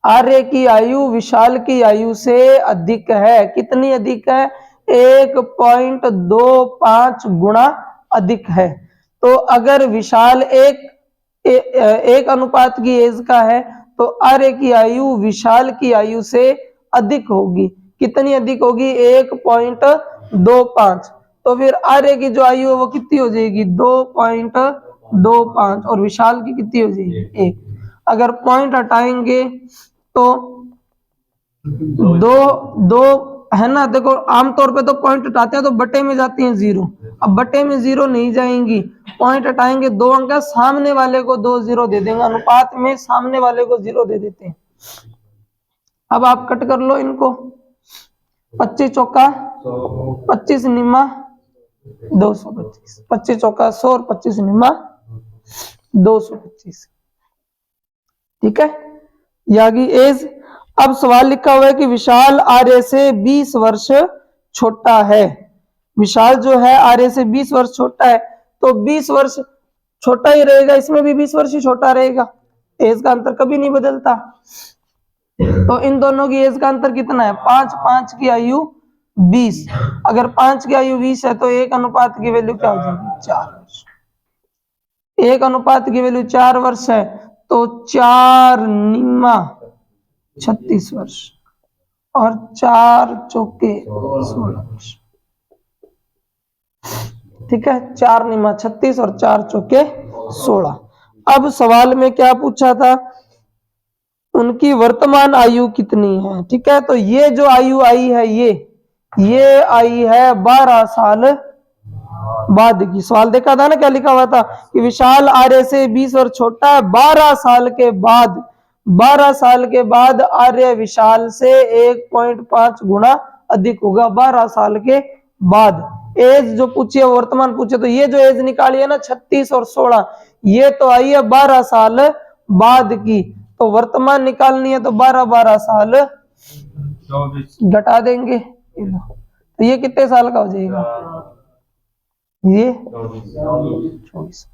आर्य की आयु विशाल की आयु से अधिक है। कितनी अधिक है? 1.25 गुना अधिक है। तो अगर विशाल एक अनुपात की एज का है तो आर्य की आयु विशाल की आयु से अधिक होगी। कितनी अधिक होगी? 1.25। तो फिर आर्य की जो आयु है वो कितनी हो जाएगी? 2.25 और विशाल की कितनी हो जाएगी? 1। अगर पॉइंट हटाएंगे तो दो है ना। देखो आमतौर पे तो पॉइंट हटाते हैं तो बटे में जाती हैं 0। अब बटे में 0 नहीं जाएंगी, पॉइंट हटाएंगे 2 अंक, सामने वाले को 2 0 दे देंगे। अनुपात में सामने वाले को 0 दे देते हैं। अब आप कट कर लो इनको। 25 चौका 25 निम्मा 225। 25 चौका 100 और 25 निम्मा 225। ठीक है। यागी एज। अब सवाल लिखा हुआ है कि विशाल आर्य से 20 वर्ष छोटा है। विशाल जो है आर्य से 20 वर्ष छोटा है, तो 20 वर्ष छोटा ही रहेगा, इसमें भी 20 वर्ष ही छोटा रहेगा। एज का अंतर कभी नहीं बदलता। तो इन दोनों की एज का अंतर कितना है? 5 की आयु 20। अगर 5 की आयु 20 है तो 1 की वैल्यू क्या हो जाएगी? 4 वर्ष। 1 की वैल्यू 4 वर्ष है तो 4 निम्मा 36 वर्ष और 4 चौके 16 वर्ष। ठीक है। 4 निम्मा 36 और 4 चौके 16। अब सवाल में क्या पूछा था? उनकी वर्तमान आयु कितनी है? ठीक है। तो ये जो आयु आई है ये आई है 12 साल बाद की। सवाल देखा था ना, क्या लिखा हुआ था कि विशाल आर्य से 20 वर्ष छोटा है। 12 साल के बाद 12 साल के बाद आर्य विशाल से 1.5 गुना अधिक होगा। 12 साल के बाद। एज जो पूछी है वर्तमान पूछे, तो ये जो एज निकाली है ना 36 और 16, ये तो आई है 12 साल बाद की। तो वर्तमान निकालनी है तो 12 साल घटा देंगे। तो ये कितने साल का हो जाएगा? ये 24।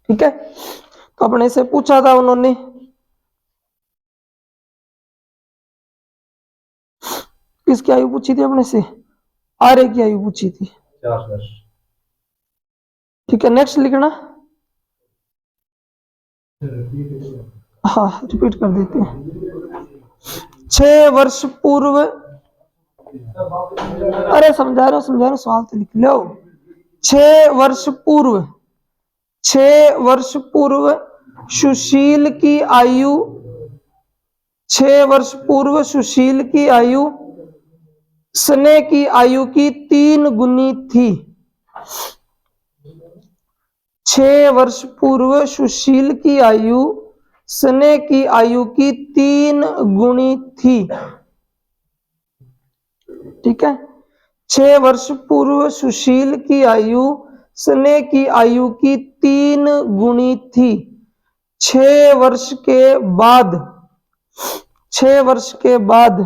ठीक है। तो अपने से पूछा था उन्होंने किसकी आयु पूछी थी? अपने से आर्य की आयु पूछी थी। ठीक है। नेक्स्ट लिखना। हाँ रिपीट कर देते हैं। 6 वर्ष पूर्व, अरे समझा रहा हूं सवाल तो लिख लो। 6 वर्ष पूर्व सुशील की आयु 6 वर्ष पूर्व सुशील की आयु स्नेह की आयु की 3 गुनी थी। 6 वर्ष पूर्व सुशील की आयु स्नेह की आयु की 3 गुनी थी। ठीक है। 6 वर्ष पूर्व सुशील की आयु स्नेह की आयु की 3 गुनी थी। 6 वर्ष के बाद 6 वर्ष के बाद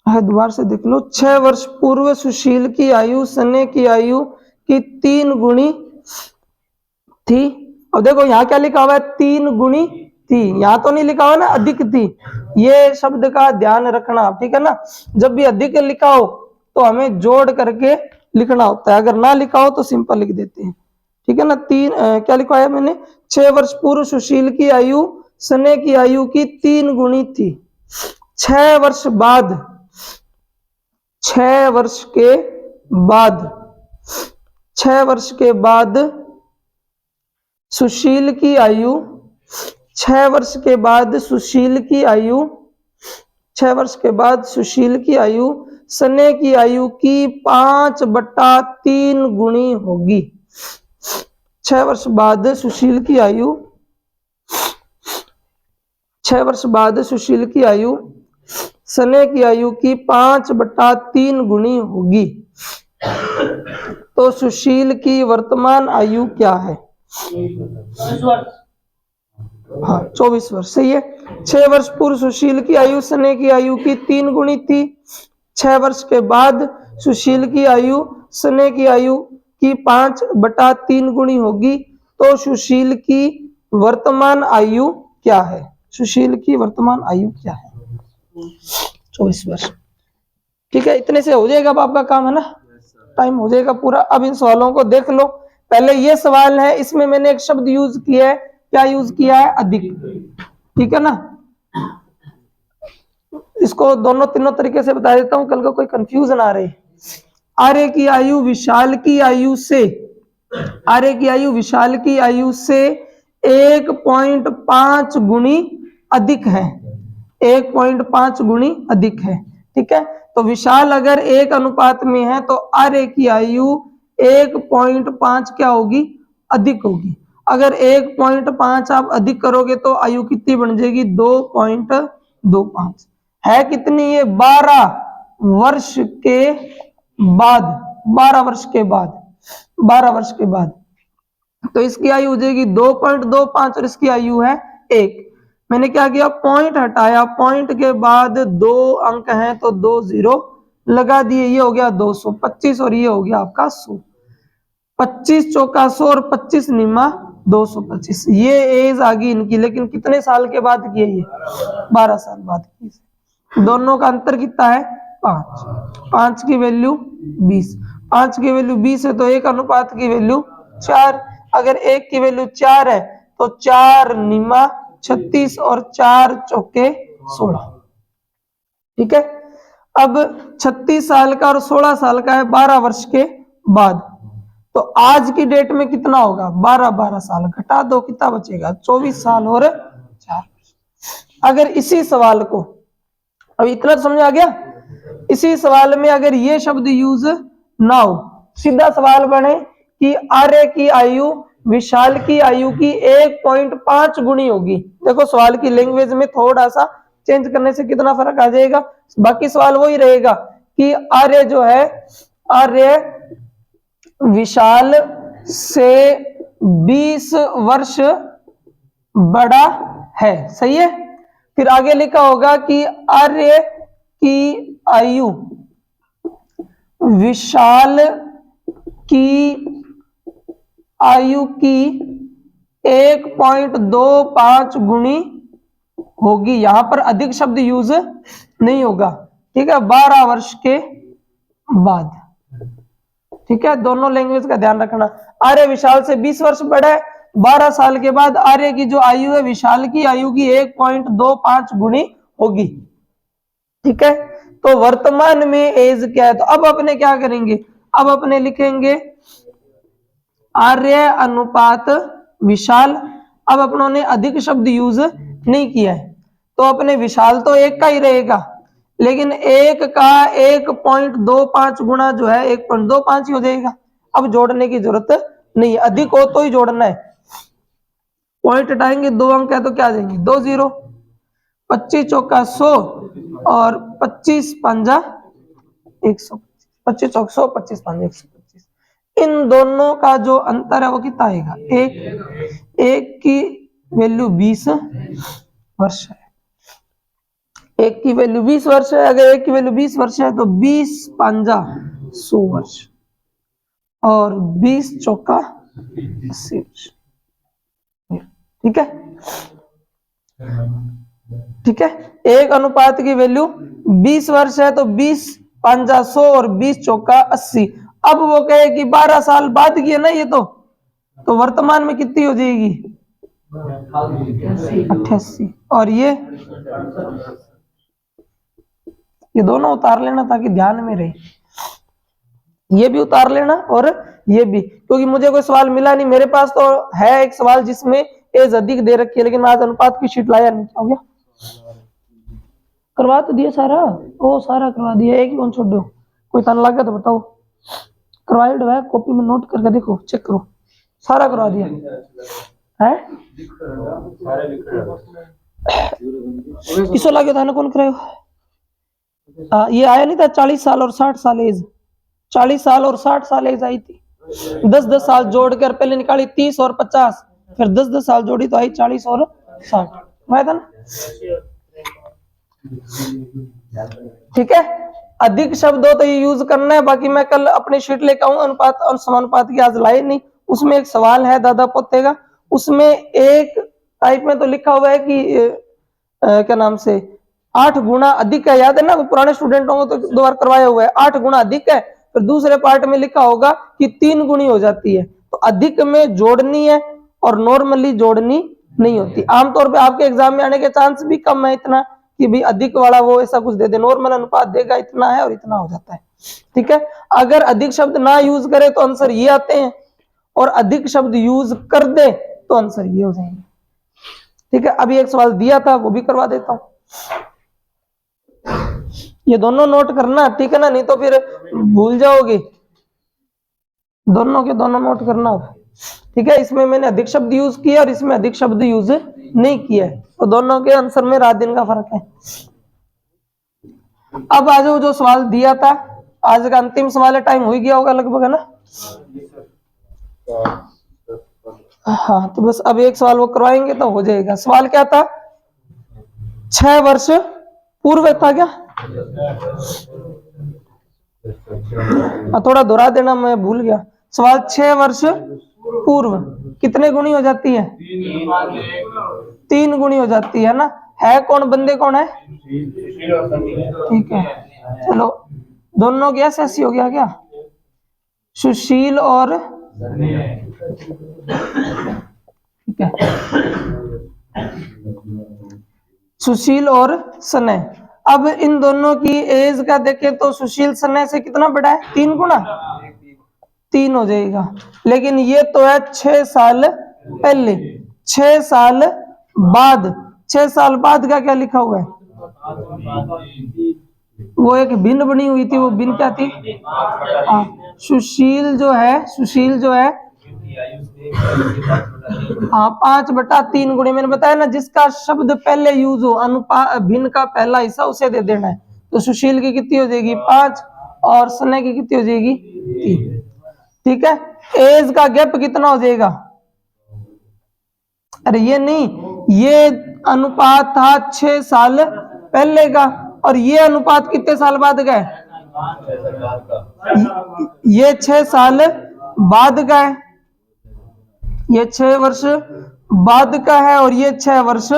दोबारा से देख लो। 6 वर्ष पूर्व सुशील की आयु स्नेह की आयु की 3 गुनी थी। और देखो यहाँ क्या लिखा हुआ है? 3 गुनी थी। यहाँ तो नहीं लिखा हुआ ना अधिक थी। ये शब्द का ध्यान रखना। ठीक है ना। जब भी अधिक लिखा हो तो हमें जोड़ करके लिखना होता है, अगर ना लिखा हो तो सिंपल लिख देते हैं। ठीक है ना। क्या लिखा है मैंने? 6 वर्ष पूर्व सुशील की आयु स्नेह की आयु की 3 गुनी थी। 6 वर्ष बाद 6 वर्ष के बाद 6 वर्ष के बाद सुशील की आयु 6 वर्ष के बाद सुशील की आयु 6 वर्ष के बाद सुशील की आयु स्नेह की आयु की 5/3 गुनी होगी। 6 वर्ष बाद सुशील की आयु 6 वर्ष बाद सुशील की आयु स्नेह की आयु की 5/3 गुनी होगी। तो सुशील की वर्तमान आयु क्या है? हाँ 24 वर्ष, सही है। 6 वर्ष पूर्व सुशील की आयु स्नेह की आयु की 3 गुनी थी। 6 वर्ष के बाद सुशील की आयु स्नेह की आयु की 5/3 गुनी होगी। तो सुशील की वर्तमान आयु क्या है? सुशील की वर्तमान आयु क्या है? 24 वर्ष। ठीक है, इतने से हो जाएगा अब आपका काम, है ना? टाइम हो जाएगा पूरा। अब इन सवालों को देख लो। पहले ये सवाल है, इसमें मैंने एक शब्द यूज किया है। क्या यूज किया है? अधिक। ठीक है ना? इसको दोनों तीनों तरीके से बता देता हूं, कल को कोई कंफ्यूजन आ रही। आर्य की आयु विशाल की आयु से, आर्य की आयु विशाल की आयु से 1.5 गुनी अधिक है। 1.5 गुनी अधिक है। ठीक है, तो विशाल अगर 1 अनुपात में है तो आर्य की आयु 1.5 क्या होगी? अधिक होगी। अगर 1.5 आप अधिक करोगे तो आयु कितनी बन जाएगी? 2.25 है। कितनी? ये 12 वर्ष के बाद, 12 वर्ष के बाद, 12 वर्ष के बाद। तो इसकी आयु हो जाएगी 2.25 और इसकी आयु है 1। मैंने क्या किया? पॉइंट हटाया, पॉइंट के बाद 2 अंक हैं तो 2 0 लगा दिए। ये हो गया 225 और ये हो गया आपका 100। 25 चौका 100 और 25 निमा 225। ये एज आ गई इनकी, लेकिन कितने साल के बाद की है? ये 12 साल बाद की। दोनों का अंतर कितना है? 5। 5 की वैल्यू 20, 5 की वैल्यू 20 है तो 1 अनुपात की वैल्यू 4। अगर 1 की वैल्यू 4 है तो 4 निमा 36 और 4 चौके 16। ठीक है, अब 36 साल का और 16 साल का है 12 वर्ष के बाद। तो आज की डेट में कितना होगा? 12 साल घटा दो, कितना बचेगा? 24 साल और 4। अगर इसी सवाल को, अब इतना तो समझ आ गया? इसी सवाल में अगर ये शब्द यूज ना हो, सीधा सवाल बने कि आर्य की आयु विशाल की आयु की 1.5 गुनी होगी। देखो सवाल की लैंग्वेज में थोड़ा सा चेंज करने से कितना फर्क आ जाएगा। बाकी सवाल वही रहेगा कि आर्य जो है, आर्य विशाल से 20 वर्ष बड़ा है। सही है। फिर आगे लिखा होगा कि आर्य की आयु विशाल की आयु की 1.25 गुनी होगी। यहां पर अधिक शब्द यूज नहीं होगा। ठीक है, 12 वर्ष के बाद। ठीक है, दोनों लैंग्वेज का ध्यान रखना। आर्य विशाल से 20 वर्ष बड़ा है। 12 साल के बाद आर्य की जो आयु है विशाल की आयु की 1.25 गुनी होगी। ठीक है, तो वर्तमान में एज क्या है? तो अब अपने क्या करेंगे? अब अपने लिखेंगे आर्य अनुपात विशाल। अब अपनों ने अधिक शब्द यूज नहीं किया है तो अपने विशाल तो 1 का ही रहेगा, लेकिन 1 का 1.25 गुना जो है 1.25 ही हो जाएगा। अब जोड़ने की जरूरत नहीं है, अधिक हो तो ही जोड़ना है। पॉइंट हटाएंगे, 2 अंक है तो क्या देंगे? 2 0। 25 चौका 100 और 25 पंजा 100। 25 चौक 100, 25 पंजा 125। इन दोनों का जो अंतर है वो कितना आएगा? 1 की वैल्यू 20 वर्ष है। 1 की वैल्यू 20 वर्ष है। अगर 1 की वैल्यू 20 वर्ष है तो 20 पंजा 100 वर्ष और 20 चौका 80 वर्ष। ठीक है, ठीक है। 1 अनुपात की वैल्यू 20 वर्ष है तो 20 पंजा 100 और 20 चौका 80। अब वो कहे कि 12 साल बाद की है ना ये, तो वर्तमान में कितनी हो जाएगी? 88। और ये दोनों उतार लेना ताकि ध्यान में रहे। ये भी उतार लेना और ये भी, क्योंकि मुझे कोई सवाल मिला नहीं। मेरे पास तो है एक सवाल जिसमें एज अधिक दे रखी है, लेकिन मैं आज अनुपात की शीट लाया नहीं। क्या हो गया? करवा तो दिया सारा, ओ सारा करवा दिया, एक ही कौन छोड़ दो। कोई तान लगा तो बताओ। करवाइड है, कॉपी में नोट करके देखो, चेक करो, सारा करवा दिया है। इसो लगे था ना, कौन करायो? ये आया नहीं था 40 साल और 60 साल एज, 40 साल और 60 साल एज आई थी। 10-10 साल जोड़ कर पहले निकाली 30 और 50, फिर 10-10 साल जोड़ी तो आई 40 और 60, मैं था ना। ठीक है, अधिक शब्द हो तो ये यूज करना है। बाकी मैं कल अपनी शीट लेकर आऊंगा अनुपात और समानुपात की, आज लाए नहीं। उसमें एक सवाल है दादा पोते का, उसमें एक टाइप में तो लिखा हुआ है कि क्या नाम से 8 गुना अधिक है, याद है ना, पुराने स्टूडेंटों को तो 2 बार करवाया हुआ है, 8 गुना अधिक है। फिर दूसरे पार्ट में लिखा होगा कि 3 गुनी हो जाती है। तो अधिक में जोड़नी है और नॉर्मली जोड़नी नहीं होती। आमतौर पे आपके एग्जाम में आने के चांस भी कम है इतना कि भी अधिक वाला वो ऐसा कुछ दे दे, नॉर्मल अनुपात देगा इतना है और इतना हो जाता है। ठीक है, अगर अधिक शब्द ना यूज करे तो आंसर ये आते हैं, और अधिक शब्द यूज कर दे तो आंसर ये हो जाएंगे। ठीक है, अभी एक सवाल दिया था वो भी करवा देता हूं, ये दोनों नोट करना, ठीक है ना, नहीं तो फिर भूल जाओगे। दोनों के दोनों नोट करना, ठीक है। इसमें मैंने अधिक शब्द यूज किया और इसमें अधिक शब्द यूज नहीं किया है, तो दोनों के आंसर में रात दिन का फर्क है। अब आ जाओ जो सवाल दिया था, आज का अंतिम सवाल है, टाइम हो गया होगा लगभग, है ना। हाँ, तो बस अब एक सवाल वो करवाएंगे तो हो जाएगा। सवाल क्या था, 6 वर्ष पूर्व था क्या, थोड़ा दोहरा देना, मैं भूल गया। सवाल 6 वर्ष पूर्व कितने गुणी हो जाती है, 3 गुणी हो जाती है ना। है कौन, बंदे कौन है, ठीक है, चलो दोनों गैस ऐसी हो गया क्या, सुशील और, ठीक है, सुशील और सनय। अब इन दोनों की एज का देखें तो सुशील सनय से कितना बड़ा है, 3 गुना, 3 हो जाएगा। लेकिन ये तो है 6 साल पहले, 6 साल बाद, 6 साल बाद का क्या लिखा हुआ है, वो एक भिन्न बनी हुई थी, वो भिन्न क्या थी, सुशील जो है, सुशील जो है, हाँ 5/3 गुणे, मैंने बताया ना, जिसका शब्द पहले यूज हो, अनुपात भिन्न का पहला हिस्सा उसे दे देना है। तो सुशील की कितनी हो जाएगी 5 और सनय की कितनी हो जाएगी 3। ठीक है, एज का गैप कितना हो जाएगा, अरे ये नहीं, ये अनुपात था 6 साल पहले का, और ये अनुपात कितने साल बाद का है, ये 6 साल बाद का है, ये 6 वर्ष बाद का है, और ये 6 वर्ष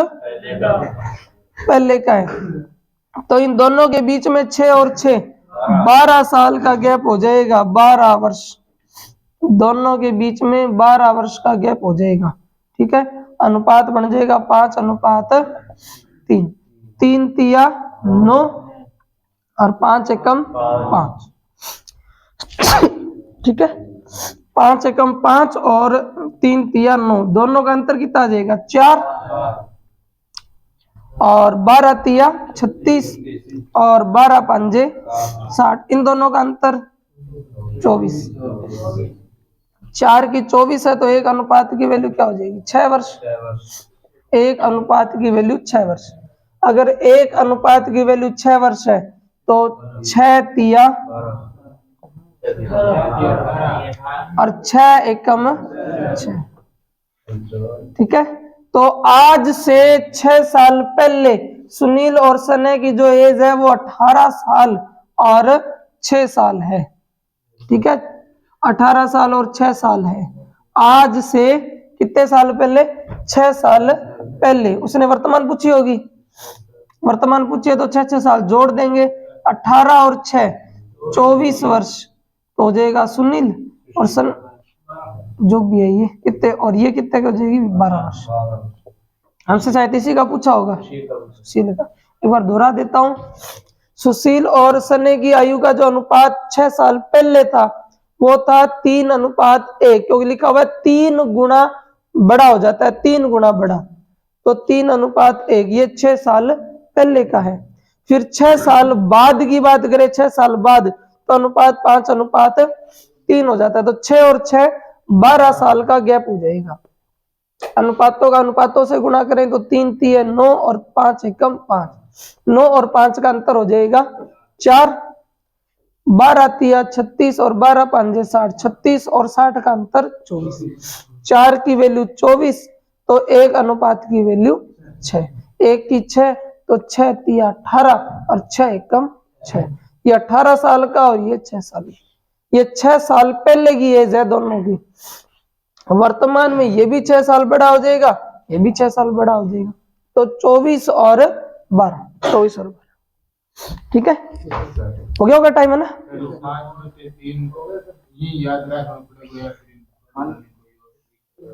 पहले का है। तो इन दोनों के बीच में 6 और 6 12 साल का गैप हो जाएगा, 12 वर्ष, दोनों के बीच में 12 वर्ष का गैप हो जाएगा। ठीक है, अनुपात बन जाएगा 5/3, 3 तिया 9 और 5 एकम 5। ठीक है, 5 एकम 5 और 3 तिया 9, दोनों का अंतर कितना आ जाएगा 4, और 12 तिया 36 और 12 पंजे 60, इन दोनों का अंतर 24, 4 की 24 है, तो एक अनुपात की वैल्यू क्या हो जाएगी 6 वर्ष, एक अनुपात की वैल्यू 6 वर्ष। अगर एक अनुपात की वैल्यू 6 वर्ष है तो 6 तिया और 6 एकम 6। ठीक है, तो आज से 6 साल पहले सुनील और सनय की जो एज है वो 18 साल और 6 साल है। ठीक है, 18 साल और 6 साल है। आज से कितने साल पहले, 6 साल पहले। उसने वर्तमान पूछी होगी, वर्तमान पूछिए तो 6 साल जोड़ देंगे, 18 और 6 24 वर्ष हो जाएगा सुनील, और सन जो भी है ये कितने, और ये कितने का हो जाएगी 12 वर्ष। हमसे शायद इसी का पूछा होगा, सुशील का। एक बार दोहरा देता हूं, सुशील और सनय की आयु का जो अनुपात 6 साल पहले था वो था 3:1, क्योंकि लिखा हुआ है 3 गुना बड़ा हो जाता है, 3 गुना बड़ा, तो 3:1, ये 6 साल पहले का है। फिर 6 साल बाद की बात करें, 6 साल बाद, तो अनुपात 5:3 हो जाता है। तो 6 और 6 12 साल का गैप हो जाएगा। अनुपातों का अनुपातों से गुणा करें तो 3 तिया 9 और 5 एकम 5, 9 और 5 का अंतर हो जाएगा 4, 12 तिया 36 और 12 5 60, 36 और 60 का अंतर 24। 4 की वैल्यू 24 तो 1 अनुपात की वैल्यू 6, 1 की 6 तो 6 तिया 18 और 6 एकम 6। ये 18 साल का और ये 6 साल की। ये 6 साल पहले की एज है दोनों की। वर्तमान में ये भी 6 साल बड़ा हो जाएगा, ये भी 6 साल बड़ा हो जाएगा। तो 24 और 12, 24 और 12, ठीक है, हो गया होगा टाइम, है ना। तो 5 में से 3 ये याद रखना पड़ेगा या फिर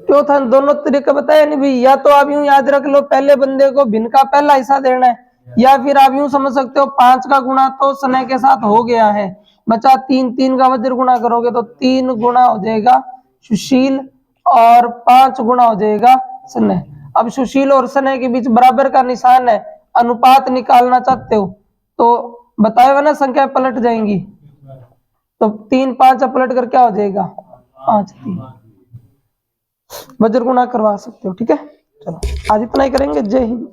क्यों था दोनों तरीके बताया नहीं भाई, या तो आप यूं याद रख लो पहले बंदे को भिन्न का पहला हिस्सा देना है, या फिर आप यूं समझ सकते हो 5 का गुणा तो स्नेह के साथ हो गया है, बचा 3, 3 का वज्र गुणा करोगे तो 3 गुणा हो जाएगा सुशील और 5 गुणा हो जाएगा स्नेह। अब सुशील और स्नेह के बीच बराबर का निशान है, अनुपात निकालना चाहते हो तो बताया ना, संख्या पलट जाएंगी, तो 3 5 पलट कर क्या हो जाएगा 5 3, वज्र गुणा करवा सकते हो, ठीक है। चलो आज इतना ही करेंगे। जय हिंद।